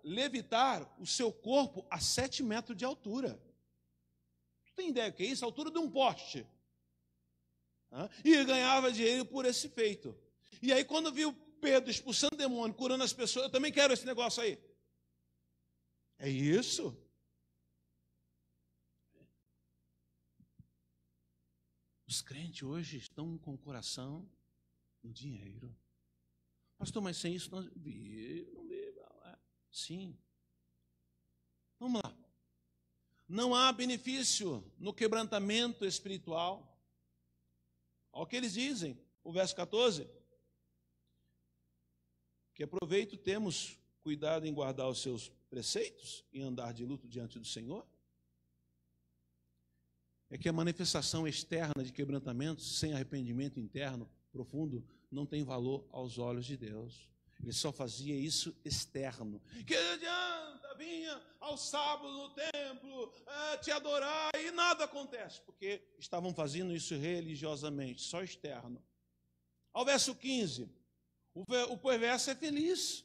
levitar o seu corpo a 7 metros de altura. Tu tem ideia do que é isso? A altura de um poste. E ganhava dinheiro por esse feito. E aí quando viu Pedro expulsando demônio, curando as pessoas, eu também quero esse negócio aí. É isso? Os crentes hoje estão com o coração no dinheiro. Pastor, mas sem isso não vive. Sim. Vamos lá. Não há benefício no quebrantamento espiritual. Olha o que eles dizem, o verso 14. Que proveito temos cuidado em guardar os seus preceitos e andar de luto diante do Senhor? É que a manifestação externa de quebrantamento, sem arrependimento interno profundo, não tem valor aos olhos de Deus. Ele só fazia isso externo. Que adianta vir ao sábado no templo, te adorar e nada acontece, porque estavam fazendo isso religiosamente, só externo. Ao verso 15, o perverso é feliz.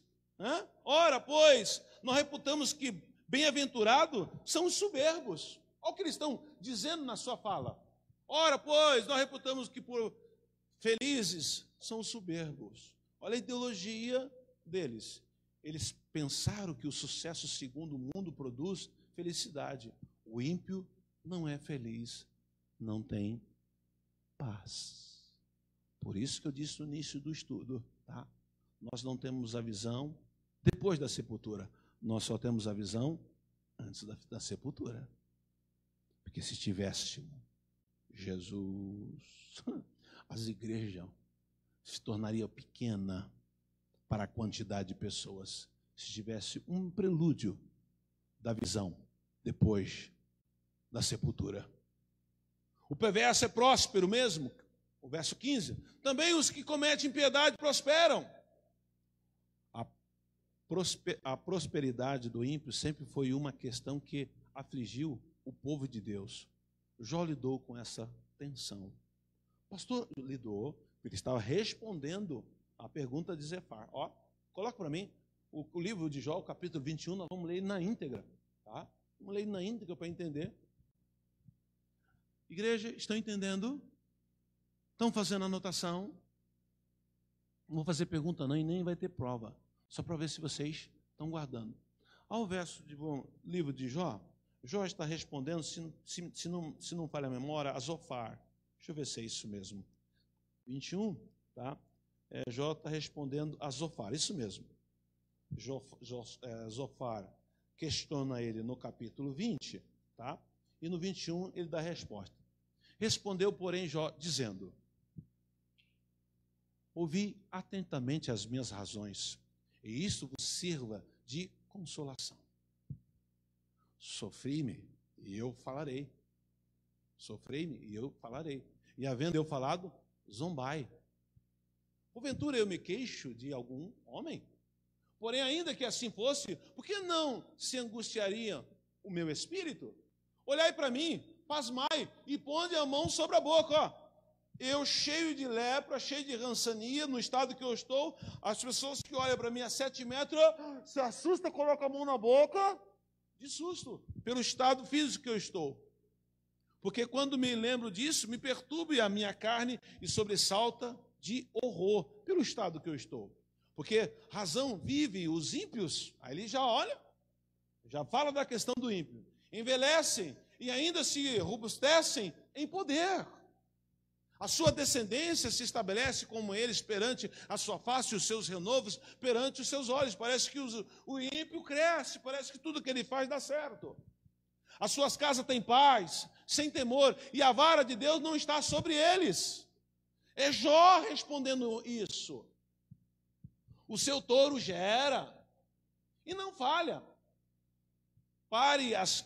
Ora, pois, nós reputamos que bem-aventurados são os soberbos. Olha o que eles estão dizendo na sua fala. Ora, pois, nós reputamos que por felizes são os soberbos. Olha a ideologia deles. Eles pensaram que o sucesso segundo o mundo produz felicidade. O ímpio não é feliz, não tem paz. Por isso que eu disse no início do estudo, tá? Nós não temos a visão depois da sepultura. Nós só temos a visão antes da sepultura. Porque se tivesse Jesus, as igrejas se tornariam pequenas para a quantidade de pessoas. Se tivesse um prelúdio da visão depois da sepultura. O perverso é próspero mesmo. O verso 15. Também os que cometem impiedade prosperam. A prosperidade do ímpio sempre foi uma questão que afligiu o povo de Deus. Jó lidou com essa tensão. O pastor lidou, ele estava respondendo a pergunta de Zefar. Coloca para mim o livro de Jó, o capítulo 21, nós vamos ler na íntegra. Tá? Vamos ler na íntegra para entender. Igreja, estão entendendo? Estão fazendo anotação? Não vou fazer pergunta não e nem vai ter prova. Só para ver se vocês estão guardando. Ao verso do livro de Jó, Jó está respondendo, se não falha a memória, a Zofar. Deixa eu ver se é isso mesmo. 21, tá? Jó está respondendo a Zofar, isso mesmo. Zofar questiona ele no capítulo 20, tá? E no 21 ele dá a resposta. Respondeu, porém, Jó, dizendo: ouvi atentamente as minhas razões, e isso vos sirva de consolação. Sofri-me, e eu falarei. Sofrei-me, e eu falarei. E havendo eu falado, zombai. Porventura eu me queixo de algum homem? Porém, ainda que assim fosse, por que não se angustiaria o meu espírito? Olhai para mim, pasmai, e ponde a mão sobre a boca. Eu cheio de lepra, cheio de rançania, no estado que eu estou, as pessoas que olham para mim a 7 metros, se assustam, colocam a mão na boca, de susto, pelo estado físico que eu estou. Porque quando me lembro disso, me perturba a minha carne e sobressalta de horror pelo estado que eu estou. Porque razão vive os ímpios, aí ele já olha, já fala da questão do ímpio. Envelhecem e ainda se robustecem em poder. A sua descendência se estabelece como eles perante a sua face, os seus renovos perante os seus olhos. Parece que o ímpio cresce, parece que tudo que ele faz dá certo. As suas casas têm paz, sem temor, e a vara de Deus não está sobre eles. É Jó respondendo isso. O seu touro gera e não falha. Pare as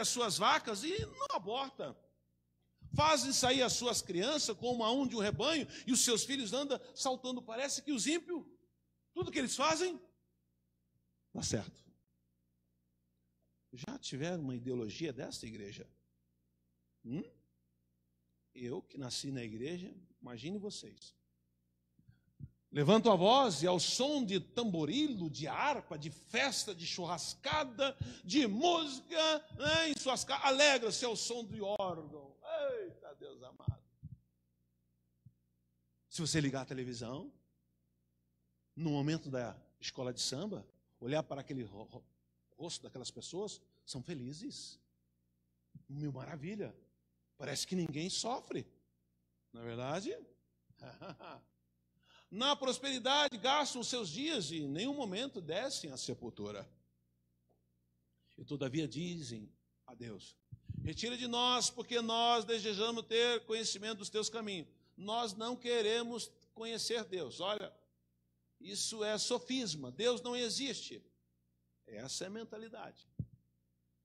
suas vacas e não aborta. Fazem sair as suas crianças como a um de um rebanho e os seus filhos andam saltando. Parece que os ímpios, tudo que eles fazem, dá certo. Já tiveram uma ideologia dessa igreja? Eu que nasci na igreja, imagine vocês. Levantam a voz e ao som de tamborilo, de harpa, de festa, de churrascada, de música, né, em suas casas, alegra-se ao som do órgão. Eita, Deus amado. Se você ligar a televisão, no momento da escola de samba, olhar para aquele rosto daquelas pessoas, são felizes. Mil maravilha. Parece que ninguém sofre. Não é verdade? Na prosperidade gastam os seus dias e em nenhum momento descem à sepultura. E todavia dizem a Deus: retira de nós, porque nós desejamos ter conhecimento dos teus caminhos. Nós não queremos conhecer Deus. Olha, isso é sofisma. Deus não existe. Essa é a mentalidade.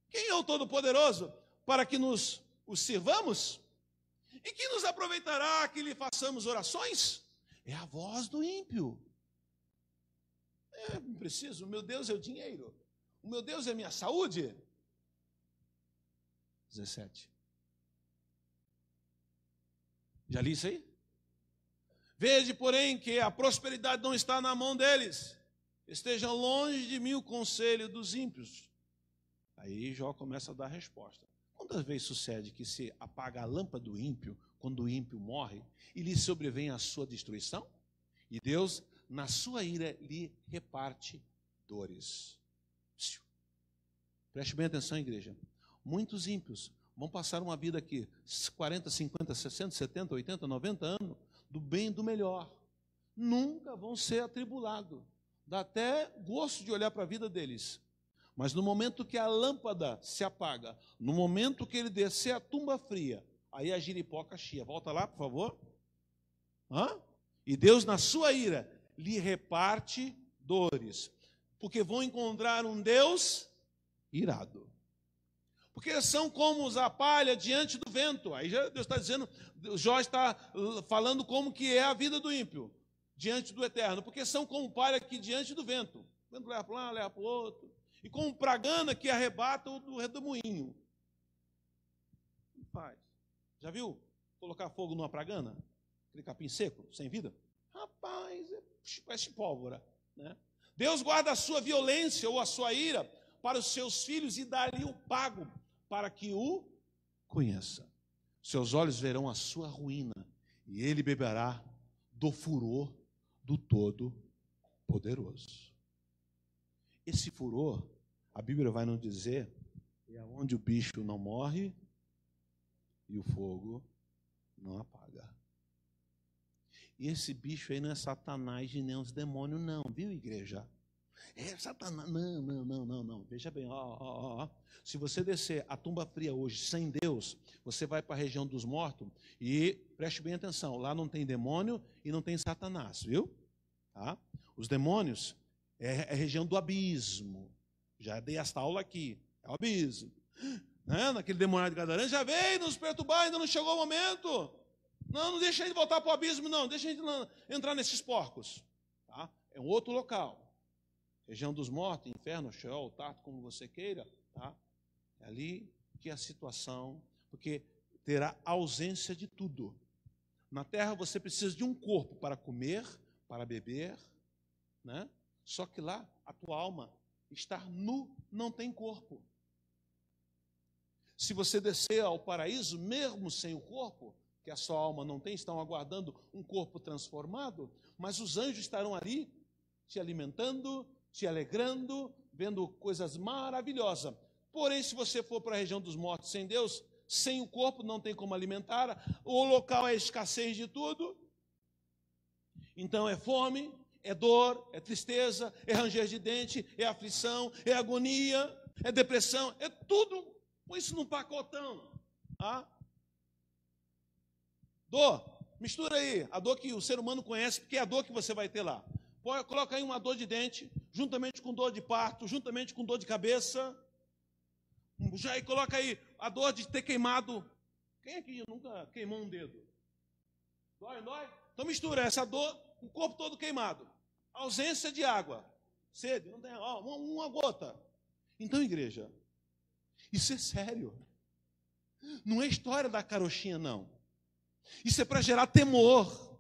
Quem é o Todo-Poderoso para que o sirvamos? E que nos aproveitará que lhe façamos orações? É a voz do ímpio. Não preciso, o meu Deus é o dinheiro. O meu Deus é a minha saúde. 17. Já li isso aí? Vede, porém, que a prosperidade não está na mão deles. Estejam longe de mim o conselho dos ímpios. Aí Jó começa a dar a resposta. Quantas vezes sucede que se apaga a lâmpada do ímpio, quando o ímpio morre, e lhe sobrevém a sua destruição? E Deus, na sua ira, lhe reparte dores. Preste bem atenção, igreja. Muitos ímpios vão passar uma vida aqui, 40, 50, 60, 70, 80, 90 anos, do bem e do melhor. Nunca vão ser atribulados. Dá até gosto de olhar para a vida deles. Mas no momento que a lâmpada se apaga, no momento que ele descer a tumba fria, aí a giripoca chia. Volta lá, por favor. E Deus, na sua ira, lhe reparte dores. Porque vão encontrar um Deus irado. Porque são como a palha diante do vento. Aí já Deus está dizendo, Jó está falando como que é a vida do ímpio diante do eterno. Porque são como palha aqui diante do vento. O vento leva para um lado, leva para o outro. E como pragana que arrebata o do redemoinho. Não faz. Já viu colocar fogo numa pragana? Aquele capim seco, sem vida? Rapaz, parece pólvora, né? Deus guarda a sua violência ou a sua ira para os seus filhos e dá-lhe o pago para que o conheça. Seus olhos verão a sua ruína e ele beberá do furor do Todo-Poderoso. Esse furor, a Bíblia vai nos dizer, é onde o bicho não morre e o fogo não apaga. E esse bicho aí não é Satanás e nem os demônios não, viu, igreja? É Satanás, não. Veja bem, ó. Se você descer a tumba fria hoje sem Deus, você vai para a região dos mortos e preste bem atenção, lá não tem demônio e não tem Satanás, viu? Tá? Os demônios é a região do abismo. Já dei esta aula aqui, é o abismo. Né? Naquele demônio de Gadareno, já veio nos perturbar, ainda não chegou o momento. Não deixa ele voltar para o abismo, não. Deixa ele entrar nesses porcos. Tá? É um outro local. Região dos mortos, inferno, Sheol, Tarto, como você queira. Tá? É ali que é a situação, porque terá ausência de tudo. Na terra você precisa de um corpo para comer, para beber, né? Só que lá a tua alma estar nu, não tem corpo. Se você descer ao paraíso, mesmo sem o corpo, que a sua alma não tem, estão aguardando um corpo transformado, mas os anjos estarão ali, te alimentando, te alegrando, vendo coisas maravilhosas. Porém, se você for para a região dos mortos sem Deus, sem o corpo, não tem como alimentar, o local é escassez de tudo, então é fome, é dor, é tristeza, é ranger de dente, é aflição, é agonia, é depressão, é tudo. Põe isso num pacotão. Tá? Dor, mistura aí a dor que o ser humano conhece, porque é a dor que você vai ter lá. Coloca aí uma dor de dente, juntamente com dor de parto, juntamente com dor de cabeça. Já aí coloca aí a dor de ter queimado. Quem aqui nunca queimou um dedo? Dói? Então mistura essa dor, o corpo todo queimado. Ausência de água. Sede, não tem uma gota. Então, igreja, isso é sério. Não é história da carochinha, não. Isso é para gerar temor.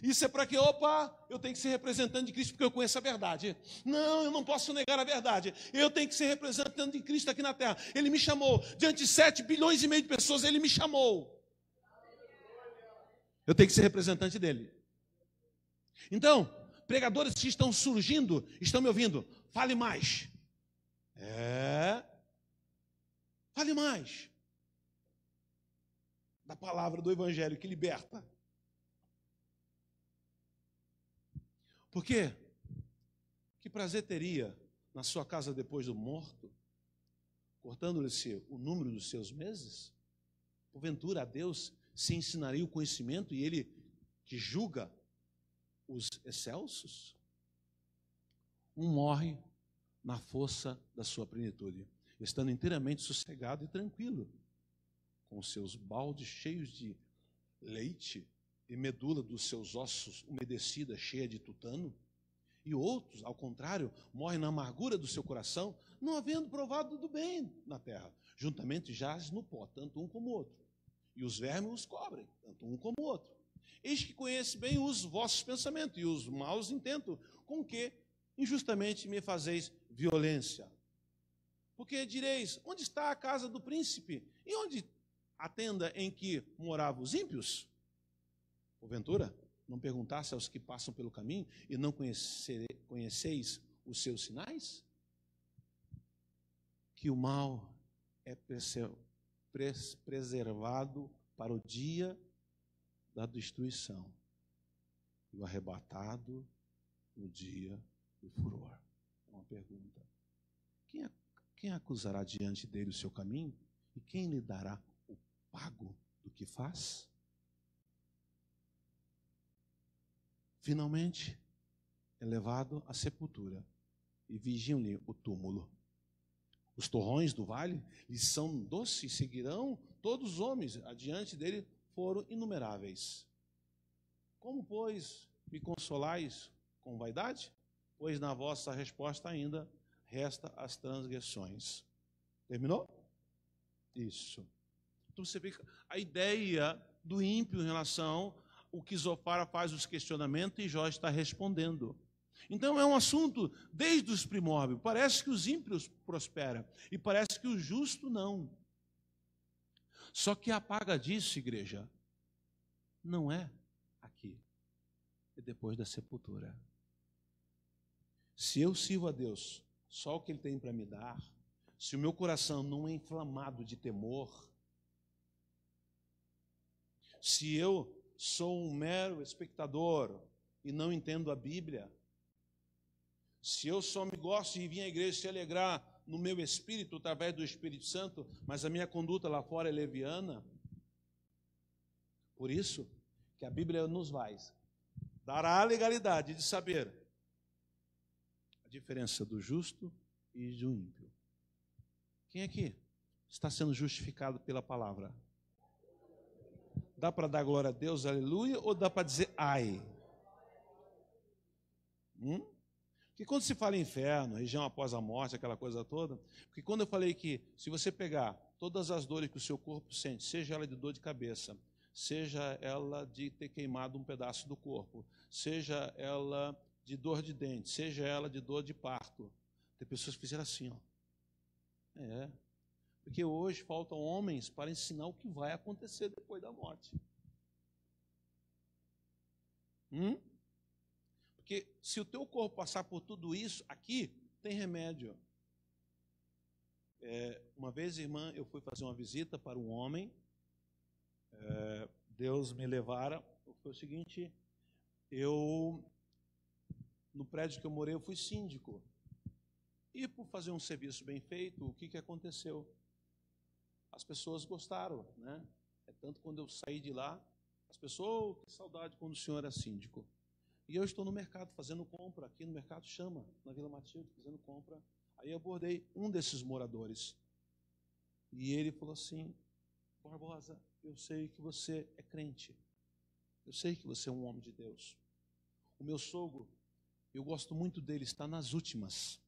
Isso é para que, eu tenho que ser representante de Cristo porque eu conheço a verdade. Não, eu não posso negar a verdade. Eu tenho que ser representante de Cristo aqui na terra. Ele me chamou. Diante de 7,5 bilhões de pessoas, Ele me chamou. Eu tenho que ser representante dEle. Então, pregadores que estão surgindo, estão me ouvindo. Fale mais. Fale mais. Da palavra do Evangelho que liberta. Por quê? Que prazer teria na sua casa depois do morto cortando-lhe o número dos seus meses? Porventura a Deus se ensinaria o conhecimento e ele que julga os excelsos? Um morre na força da sua plenitude, estando inteiramente sossegado e tranquilo, com seus baldes cheios de leite e medula dos seus ossos umedecida, cheia de tutano. E outros, ao contrário, morrem na amargura do seu coração, não havendo provado do bem na terra. Juntamente jaz no pó, tanto um como o outro. E os vermes os cobrem, tanto um como o outro. Eis que conhece bem os vossos pensamentos e os maus intentos, com que injustamente me fazeis violência. Porque direis, onde está a casa do príncipe? E onde a tenda em que moravam os ímpios? Porventura, não perguntasse aos que passam pelo caminho e não conheceis os seus sinais? Que o mal é preservado para o dia da destruição e o arrebatado no dia do furor. Uma pergunta. Quem acusará diante dele o seu caminho? E quem lhe dará o pago do que faz? Finalmente, é levado à sepultura e vigiam-lhe o túmulo. Os torrões do vale lhes são doces e seguirão todos os homens. Adiante dele foram inumeráveis. Como, pois, me consolais com vaidade? Pois na vossa resposta ainda resta as transgressões. Terminou? Isso. Então você vê a ideia do ímpio em relação o que Zofara faz os questionamentos e Jó está respondendo. Então é um assunto desde os primórdios. Parece que os ímpios prosperam e parece que o justo não. Só que a paga disso, igreja, não é aqui, é depois da sepultura. Se eu sirvo a Deus só o que Ele tem para me dar, se o meu coração não é inflamado de temor, se eu sou um mero espectador e não entendo a Bíblia, se eu só me gosto de vir à igreja se alegrar no meu espírito, através do Espírito Santo, mas a minha conduta lá fora é leviana, por isso que a Bíblia nos vai dar a legalidade de saber a diferença do justo e do ímpio. Quem aqui está sendo justificado pela palavra? Dá para dar glória a Deus, aleluia, ou dá para dizer ai? Porque quando se fala em inferno, região após a morte, aquela coisa toda, porque quando eu falei que se você pegar todas as dores que o seu corpo sente, seja ela de dor de cabeça, seja ela de ter queimado um pedaço do corpo, seja ela de dor de dente, seja ela de dor de parto, tem pessoas que fizeram assim, ó. Porque hoje faltam homens para ensinar o que vai acontecer depois da morte. Porque se o teu corpo passar por tudo isso, aqui tem remédio. Uma vez, irmã, eu fui fazer uma visita para um homem, Deus me levara, foi o seguinte, no prédio que eu morei, eu fui síndico. E por fazer um serviço bem feito, o que aconteceu? As pessoas gostaram, né? Tanto quando eu saí de lá, as pessoas, que saudade quando o senhor era síndico. E eu estou no mercado fazendo compra, aqui no Mercado Chama, na Vila Matilde, fazendo compra. Aí eu abordei um desses moradores. E ele falou assim, Barbosa, eu sei que você é crente. Eu sei que você é um homem de Deus. O meu sogro, eu gosto muito dele, está nas últimas.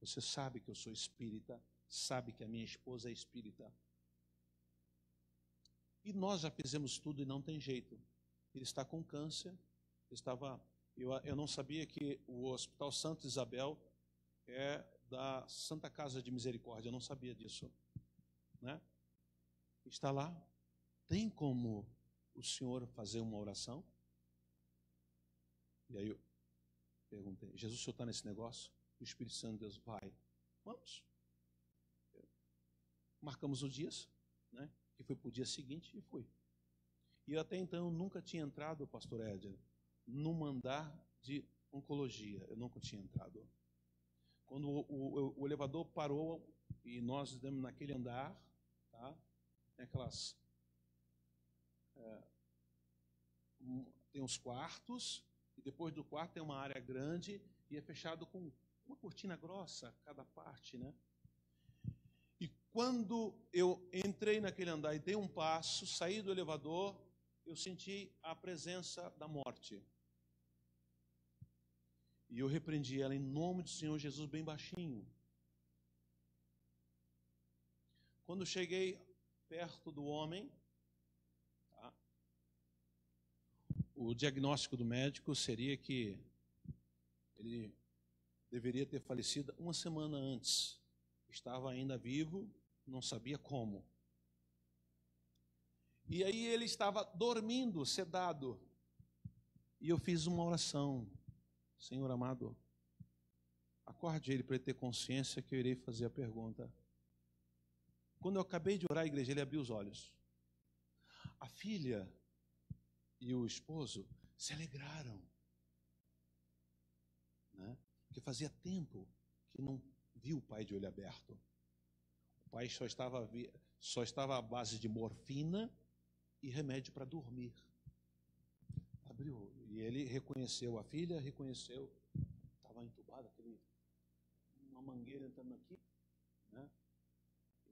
Você sabe que eu sou espírita, sabe que a minha esposa é espírita. E nós já fizemos tudo e não tem jeito. Ele está com câncer. Eu não sabia que o Hospital Santa Isabel é da Santa Casa de Misericórdia. Eu não sabia disso, né? Está lá. Tem como o senhor fazer uma oração? E aí eu perguntei, Jesus, o senhor está nesse negócio? O Espírito Santo de Deus vai. Vamos. Marcamos os dias, né? Que foi para o dia seguinte e fui. E até então eu nunca tinha entrado, pastor Éder, num andar de oncologia. Eu nunca tinha entrado. Quando o elevador parou e nós estamos naquele andar, tá? Tem aquelas... tem uns quartos, e depois do quarto tem uma área grande, e é fechado com uma cortina grossa, cada parte, né? E quando eu entrei naquele andar e dei um passo, saí do elevador, eu senti a presença da morte. E eu repreendi ela em nome do Senhor Jesus, bem baixinho. Quando cheguei perto do homem, tá, o diagnóstico do médico seria que ele deveria ter falecido uma semana antes. Estava ainda vivo, não sabia como. E aí ele estava dormindo, sedado. E eu fiz uma oração. Senhor amado, acorde ele para ele ter consciência que eu irei fazer a pergunta. Quando eu acabei de orar, a igreja, ele abriu os olhos. A filha e o esposo se alegraram, né? Porque fazia tempo que não viu o pai de olho aberto. O pai só estava à base de morfina e remédio para dormir. Abriu, e ele reconheceu a filha, reconheceu, estava entubada, uma mangueira entrando aqui, né?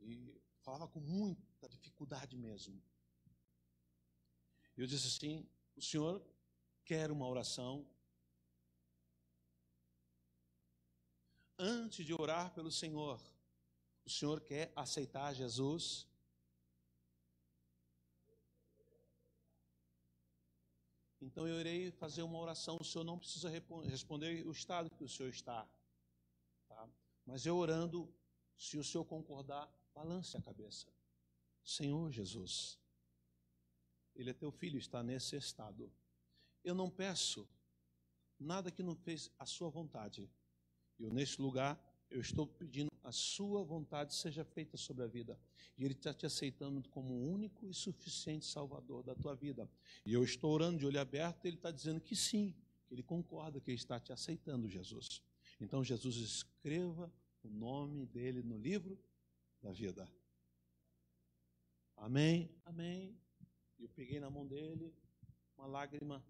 E falava com muita dificuldade mesmo. Eu disse assim: o senhor quer uma oração? Antes de orar pelo Senhor, o senhor quer aceitar Jesus? Então eu irei fazer uma oração. O senhor não precisa responder o estado que o senhor está, tá? Mas eu orando, se o senhor concordar, balance a cabeça. Senhor Jesus, ele é teu filho, está nesse estado. Eu não peço nada que não fez a sua vontade. Eu, neste lugar, eu estou pedindo a sua vontade seja feita sobre a vida. E ele está te aceitando como o único e suficiente Salvador da tua vida. E eu estou orando de olho aberto, e ele está dizendo que sim, que ele concorda, que ele está te aceitando, Jesus. Então, Jesus, escreva o nome dele no livro da vida. Amém? Amém. Eu peguei na mão dele, uma lágrima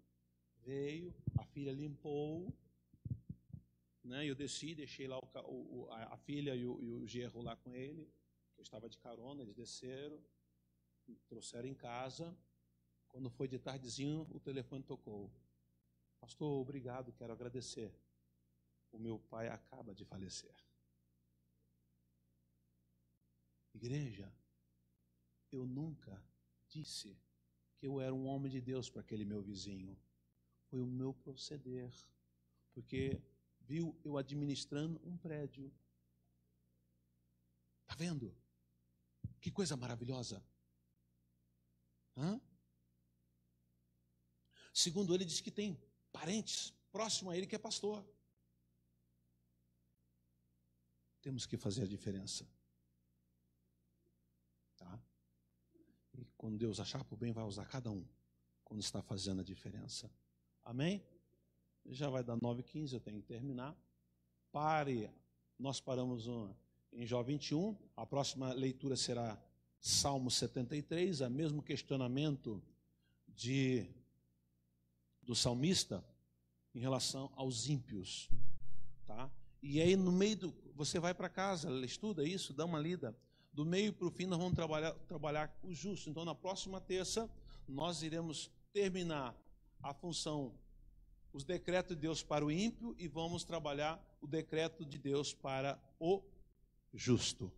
veio, a filha limpou, né? Eu desci, deixei lá a filha e o genro lá com ele. Eu estava de carona, eles desceram, me trouxeram em casa. Quando foi de tardezinho, o telefone tocou. Pastor, obrigado, quero agradecer. O meu pai acaba de falecer. Igreja, eu nunca disse que eu era um homem de Deus para aquele meu vizinho. Foi o meu proceder, porque viu eu administrando um prédio. Está vendo? Que coisa maravilhosa. Hã? Segundo ele, diz que tem parentes próximos a ele que é pastor. Temos que fazer a diferença. Tá? E quando Deus achar por bem, vai usar cada um quando está fazendo a diferença. Amém? Já vai dar 9h15, eu tenho que terminar. Nós paramos em Jó 21, a próxima leitura será Salmo 73, o mesmo questionamento do salmista em relação aos ímpios. Tá? E aí no meio você vai para casa, estuda isso, dá uma lida. Do meio para o fim nós vamos trabalhar o justo. Então na próxima terça nós iremos terminar a função, os decretos de Deus para o ímpio, e vamos trabalhar o decreto de Deus para o justo.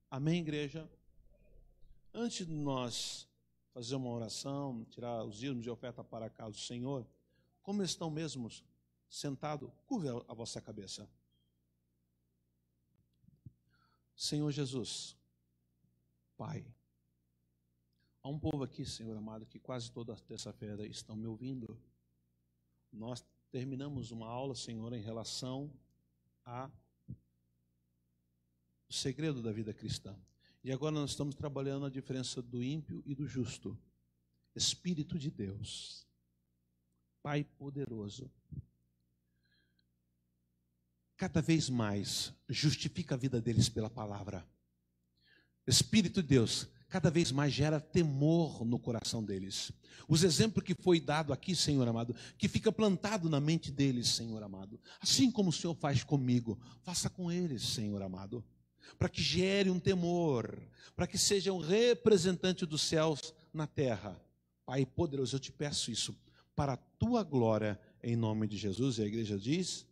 Amém, igreja? Antes de nós fazer uma oração, tirar os dízimos de oferta para a casa do Senhor, como estão mesmo sentados, curve a vossa cabeça. Senhor Jesus, Pai, há um povo aqui, Senhor amado, que quase toda terça-feira estão me ouvindo. Nós terminamos uma aula, Senhor, em relação ao segredo da vida cristã. E agora nós estamos trabalhando a diferença do ímpio e do justo. Espírito de Deus, Pai poderoso, cada vez mais justifica a vida deles pela palavra. Espírito de Deus, cada vez mais gera temor no coração deles. Os exemplos que foi dado aqui, Senhor amado, que fica plantado na mente deles, Senhor amado. Assim como o Senhor faz comigo, faça com eles, Senhor amado. Para que gere um temor, para que seja um representante dos céus na terra. Pai poderoso, eu te peço isso, para a tua glória, em nome de Jesus. E a igreja diz,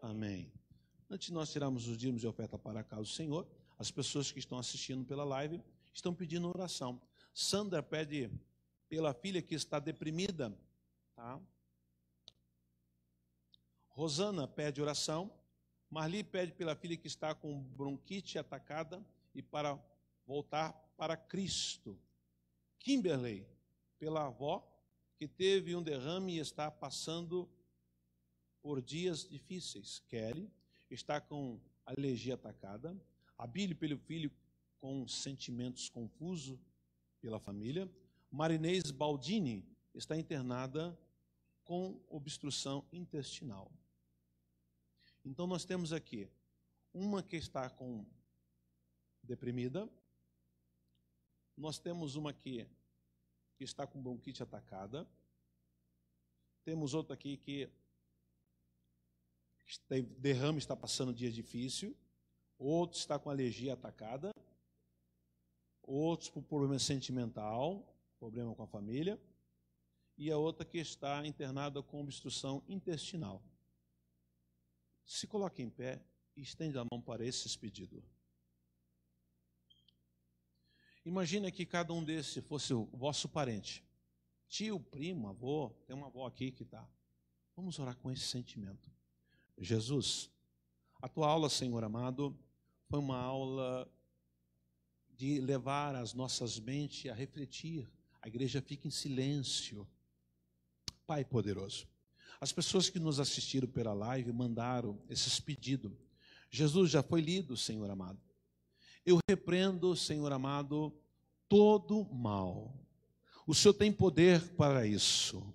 amém. Antes de nós tirarmos os dízimos de oferta para a casa do Senhor, as pessoas que estão assistindo pela live estão pedindo oração. Sandra pede pela filha que está deprimida, tá? Rosana pede oração. Marli pede pela filha que está com bronquite atacada e para voltar para Cristo. Kimberley, pela avó que teve um derrame e está passando por dias difíceis. Kelly está com alergia atacada. Abílio pelo filho com sentimentos confusos pela família. Marinês Baldini está internada com obstrução intestinal. Então nós temos aqui uma que está com deprimida. Nós temos uma aqui que está com bronquite atacada. Temos outra aqui que derrame, está passando dia difícil. Outro está com alergia atacada. Outros por problema sentimental, problema com a família. E a outra que está internada com obstrução intestinal. Se coloque em pé e estende a mão para esses pedidos. Imagina que cada um desses fosse o vosso parente. Tio, primo, avô, tem uma avó aqui que está. Vamos orar com esse sentimento. Jesus, a tua aula, Senhor amado, foi uma aula de levar as nossas mentes a refletir. A igreja fica em silêncio. Pai poderoso, as pessoas que nos assistiram pela live mandaram esses pedidos. Jesus já foi lido, Senhor amado. Eu repreendo, Senhor amado, todo mal. O Senhor tem poder para isso.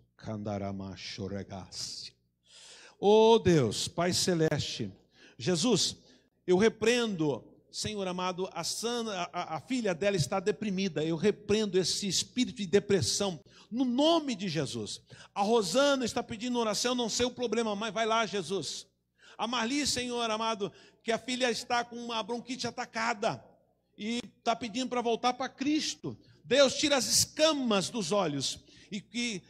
Oh Deus, Pai Celeste, Jesus, eu repreendo, Senhor amado, a filha dela está deprimida. Eu repreendo esse espírito de depressão no nome de Jesus. A Rosana está pedindo oração, não sei o problema, mas vai lá, Jesus. A Marli, Senhor amado, que a filha está com uma bronquite atacada e está pedindo para voltar para Cristo. Deus, tira as escamas dos olhos e que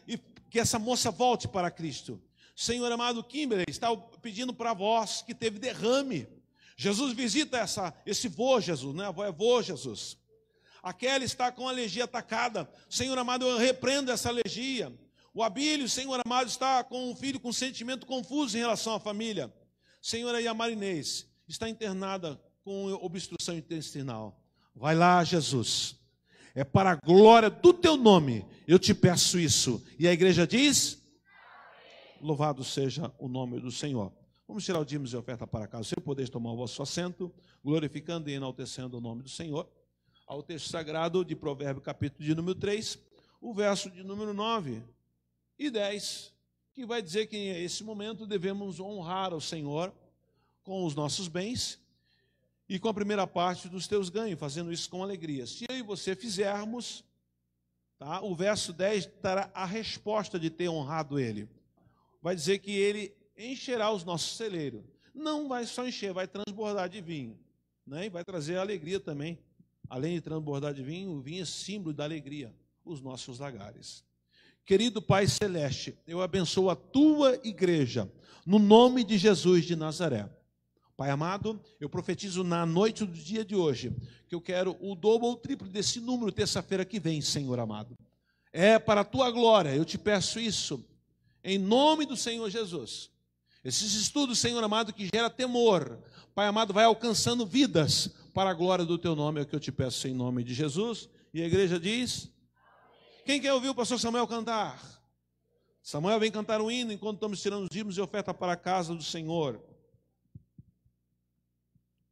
essa moça volte para Cristo. Senhor amado, Kimberley está pedindo para a voz que teve derrame. Jesus, visita esse vô, Jesus, né? A avó é vô, Jesus. A Kelly está com alergia atacada. Senhor amado, eu repreendo essa alergia. O Abílio, Senhor amado, está com um filho com sentimento confuso em relação à família. Senhor, aí a Marinês está internada com obstrução intestinal. Vai lá, Jesus. É para a glória do teu nome. Eu te peço isso. E a igreja diz? Louvado seja o nome do Senhor. Vamos tirar o dízimo de oferta para casa. Se eu podeis tomar o vosso assento, glorificando e enaltecendo o nome do Senhor. Ao texto sagrado de Provérbios, capítulo de número 3, o verso de número 9 e 10, que vai dizer que nesse momento devemos honrar ao Senhor com os nossos bens e com a primeira parte dos teus ganhos, fazendo isso com alegria. Se eu e você fizermos, tá, o verso 10 dará a resposta de ter honrado ele. Vai dizer que ele encherá os nossos celeiros. Não vai só encher, vai transbordar de vinho, né? E vai trazer alegria também. Além de transbordar de vinho, o vinho é símbolo da alegria, os nossos lagares. Querido Pai Celeste, eu abençoo a tua igreja, no nome de Jesus de Nazaré. Pai amado, eu profetizo na noite do dia de hoje, que eu quero o dobro ou o triplo desse número, terça-feira que vem, Senhor amado. É para a tua glória, eu te peço isso, em nome do Senhor Jesus. Esses estudos, Senhor amado, que gera temor, Pai amado, vai alcançando vidas para a glória do teu nome, é o que eu te peço em nome de Jesus. E a igreja diz? Quem quer ouvir o pastor Samuel cantar? Samuel vem cantar um hino enquanto estamos tirando os dízimos e oferta para a casa do Senhor.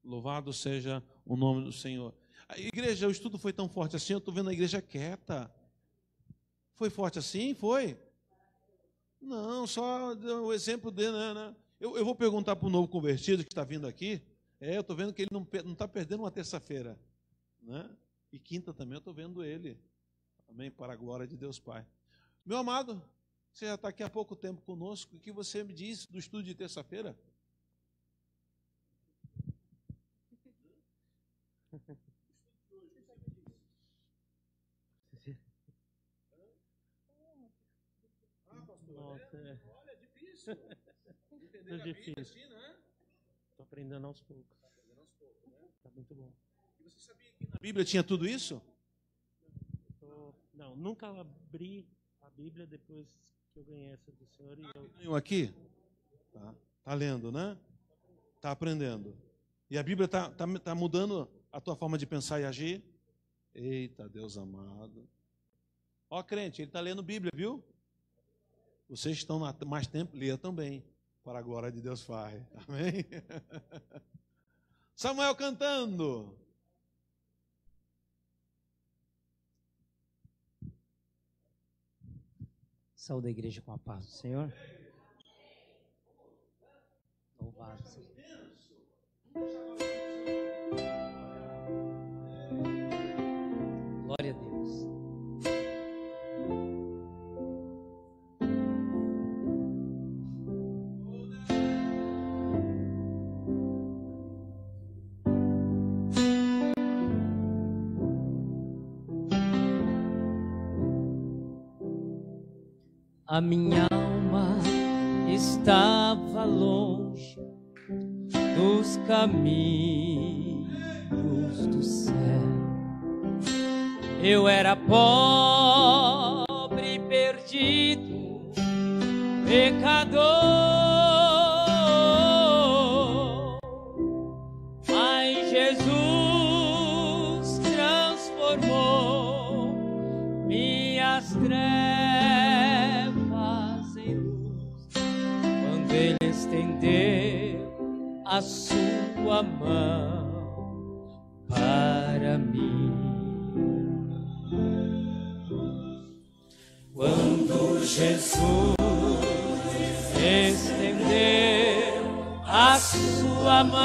Louvado seja o nome do Senhor. A igreja, o estudo foi tão forte assim, eu estou vendo a igreja quieta. Foi forte assim? Foi? Não, só o exemplo dele, né? Eu vou perguntar para o novo convertido que está vindo aqui. Eu estou vendo que ele não está perdendo uma terça-feira. né? E quinta também eu estou vendo ele. Amém? Para a glória de Deus Pai. Meu amado, você já está aqui há pouco tempo conosco. O que você me disse do estudo de terça-feira? Nossa, olha, é difícil. Entender a Bíblia assim, né? Estou aprendendo aos poucos. Tá muito bom. E você sabia que na Bíblia tinha tudo isso? Não, nunca abri a Bíblia depois que eu ganhei essa do Senhor. Ganhou aqui? Tá lendo, né? Tá aprendendo. E a Bíblia tá mudando a tua forma de pensar e agir? Eita, Deus amado. Ó, crente, ele está lendo Bíblia, viu? Vocês estão mais tempo, leia também, para a glória de Deus Pai. Amém? Samuel cantando. Saúde a igreja com a paz do Senhor. Louvado seja. Glória a Deus. A minha alma estava longe dos caminhos do céu. Eu era pobre, perdido, pecador, mas Jesus transformou minhas trevas em luz, quando Ele estendeu a sua mão para mim. Quando Jesus estendeu a sua mão,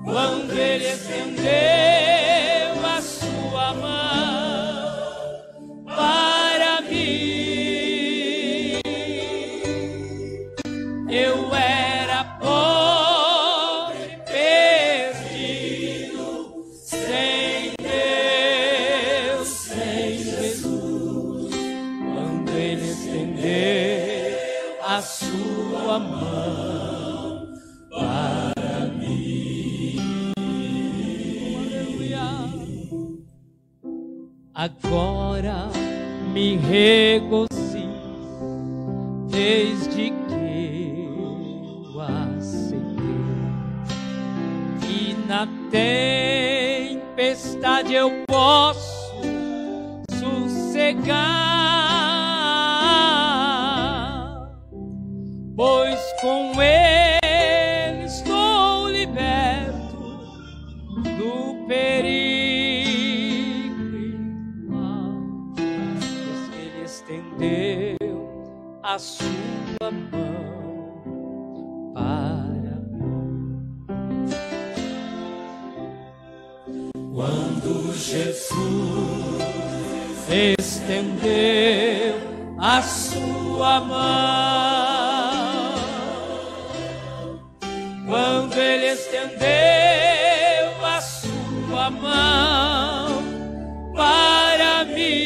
quando Ele estendeu a sua mão para mim, eu era pobre, perdido, sem Deus, sem Jesus. Quando Ele estendeu a sua mão para mim, agora me regozijo desde que eu aceitei, e na tempestade eu posso sossegar, pois com Ele estou liberto do perigo e do mal, pois Ele estendeu a sua mão para mim. Quando Jesus estendeu a sua mão, quando Ele estendeu a sua mão para mim,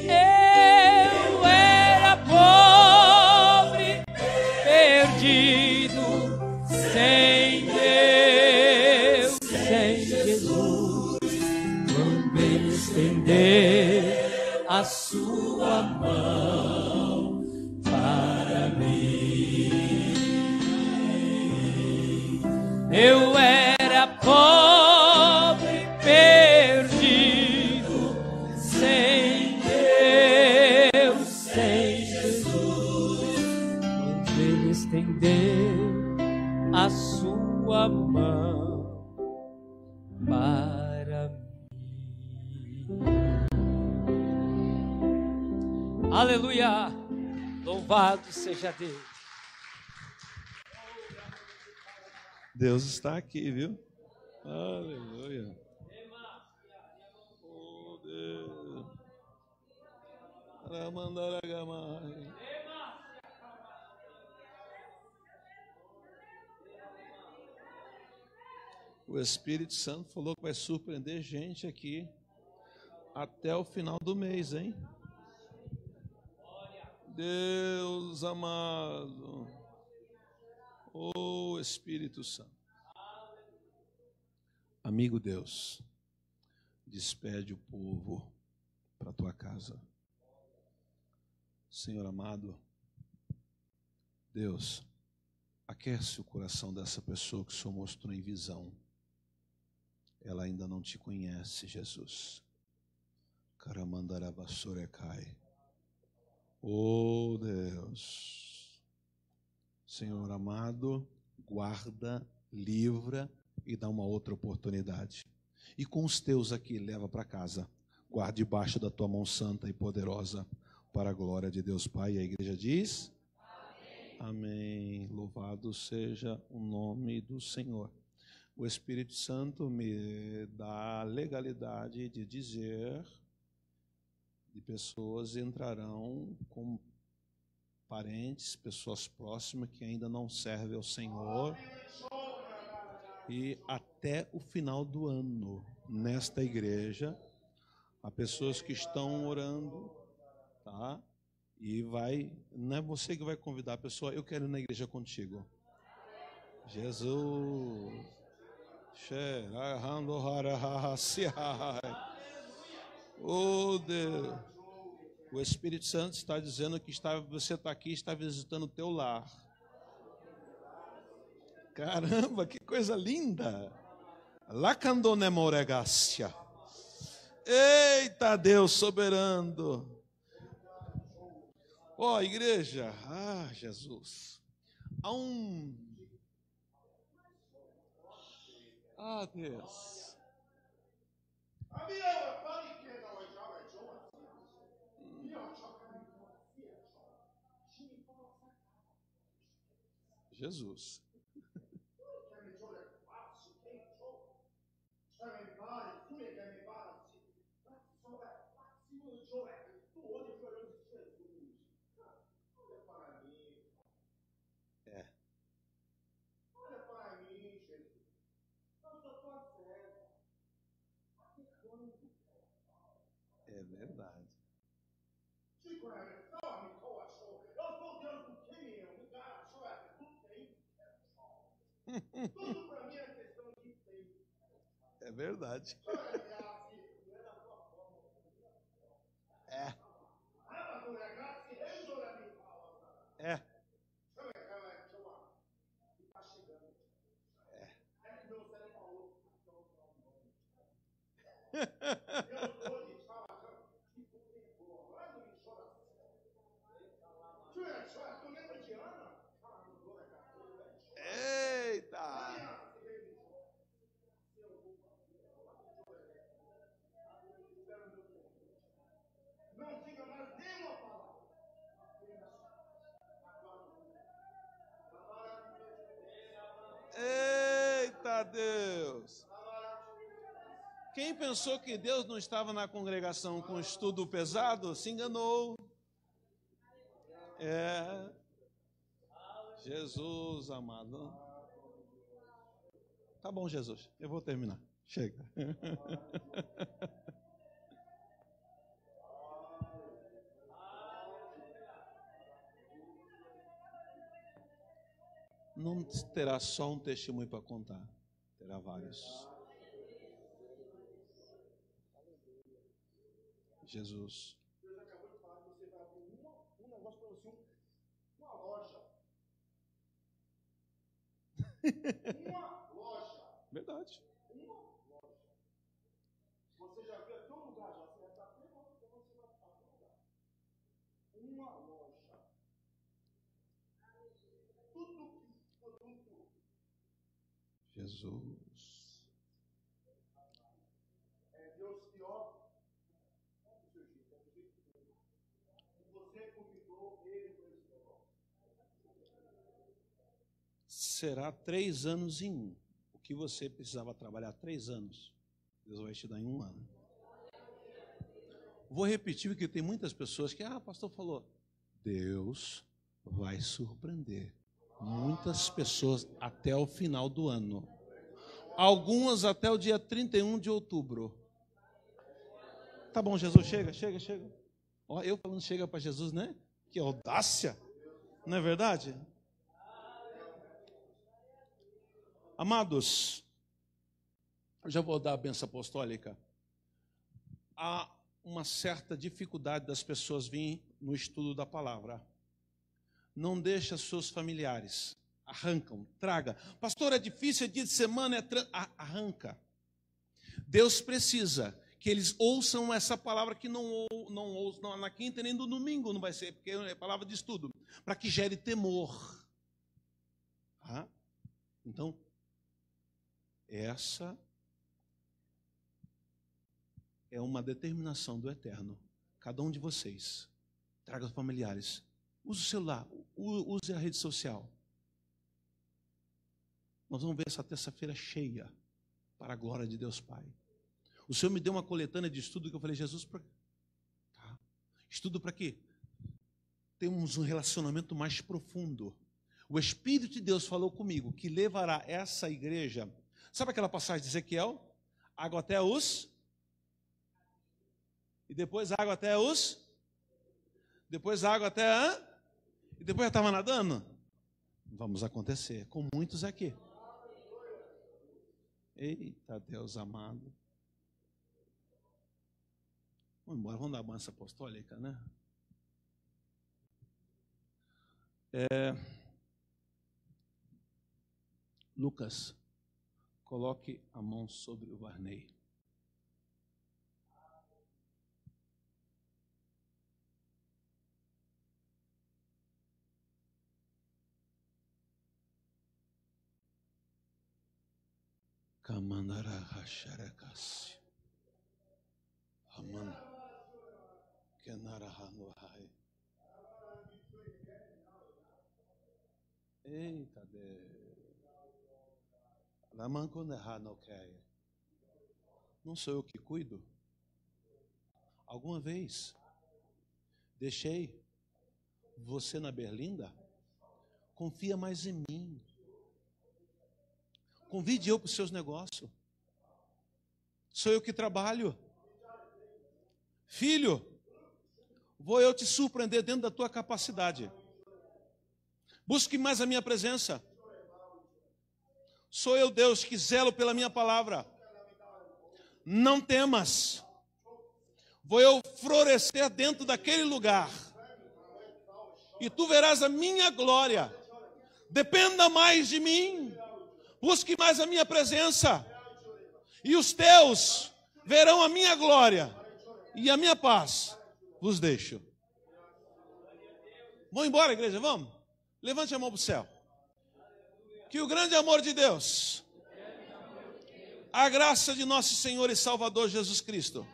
eu era pobre, perdido, sem Deus, sem Jesus. Quando Ele estendeu a sua mão para mim, eu era pobre, perdido, sem Deus, sem Jesus. Quando Ele estendeu a sua mão para mim. Aleluia! Louvado seja Deus. Deus está aqui, viu? Aleluia. Oh, Deus. O Espírito Santo falou que vai surpreender gente aqui até o final do mês, hein? Deus amado. Oh, Espírito Santo. Amigo Deus, despede o povo para a tua casa. Senhor amado, Deus, aquece o coração dessa pessoa que o Senhor mostrou em visão. Ela ainda não te conhece, Jesus. Karamandarabasorecai. Oh Deus, Senhor amado, guarda, livra e dá uma outra oportunidade. E com os teus aqui, leva para casa. Guarda debaixo da tua mão santa e poderosa, para a glória de Deus Pai. E a igreja diz: amém. Amém. Louvado seja o nome do Senhor. O Espírito Santo me dá a legalidade de dizer que pessoas entrarão com parentes, pessoas próximas que ainda não servem ao Senhor. E até o final do ano, nesta igreja, há pessoas que estão orando, tá? E não é você que vai convidar a pessoa, eu quero ir na igreja contigo. Jesus. Oh Deus. O Espírito Santo está dizendo que você está aqui, está visitando o teu lar. Caramba, que coisa linda! Lacandonemoregácia. Eita Deus soberano! Ó, igreja, Jesus. Há Deus. Jesus. É verdade. É verdade. É. É. Eita! Eita Deus! Quem pensou que Deus não estava na congregação com estudo pesado, se enganou. É. Jesus amado. Tá bom, Jesus, eu vou terminar. Chega. Não terá só um testemunho para contar, terá vários. Jesus. Deus acabou de falar que você vai abrir um negócio para você, uma loja. Uma loja. Verdade. Uma loja. Você já viu até um lugar, já. Você vai estar até quando você vai estar no lugar. Uma loja. Tudo produto. Jesus. É Deus pior. Você convidou ele para esse negócio. será 3 anos em 1. O que você precisava trabalhar 3 anos, Deus vai te dar em 1 ano. Vou repetir, porque tem muitas pessoas que, o pastor falou, Deus vai surpreender muitas pessoas até o final do ano. Algumas até o dia 31 de outubro. Tá bom, Jesus, chega. Ó, eu falando chega para Jesus, né? Que audácia, não é verdade? Amados, eu já vou dar a bênção apostólica. Há uma certa dificuldade das pessoas virem no estudo da palavra. Não deixa seus familiares. Arrancam, traga. Pastor, é difícil, é dia de semana, arranca. Deus precisa que eles ouçam essa palavra que não ouçam na quinta nem no domingo, não vai ser, porque é palavra de estudo, para que gere temor. Então, essa é uma determinação do Eterno. Cada um de vocês, traga os familiares, use o celular, use a rede social. Nós vamos ver essa terça-feira cheia para a glória de Deus Pai. O Senhor me deu uma coletânea de estudo que eu falei, Jesus, estudo para quê? Temos um relacionamento mais profundo. O Espírito de Deus falou comigo que levará essa igreja, sabe aquela passagem de Ezequiel? Água até os... E depois água até os... Depois água até... E depois já estava nadando? Vamos acontecer com muitos aqui. Eita Deus amado. Vamos embora, vamos dar a benção apostólica, né? Lucas, coloque a mão sobre o Varney. Kamandara Hasharakasi. Aman. Kenara Hanuhai. Eita Deus. Não sou eu que cuido? Alguma vez deixei você na berlinda? Confia mais em mim. Convide eu para os seus negócios. Sou eu que trabalho. Filho, vou eu te surpreender dentro da tua capacidade. Busque mais a minha presença. Sou eu, Deus, que zelo pela minha palavra. Não temas. Vou eu florescer dentro daquele lugar. E tu verás a minha glória. Dependa mais de mim. Busque mais a minha presença. E os teus verão a minha glória. E a minha paz vos deixo. Vamos embora, igreja, vamos? Levante a mão para o céu. Que o grande amor de Deus, a graça de nosso Senhor e Salvador Jesus Cristo,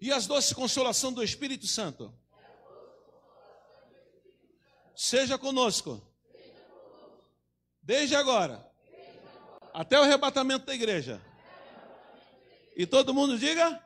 e as doces consolação do Espírito Santo, seja conosco, desde agora, até o arrebatamento da igreja. E todo mundo diga...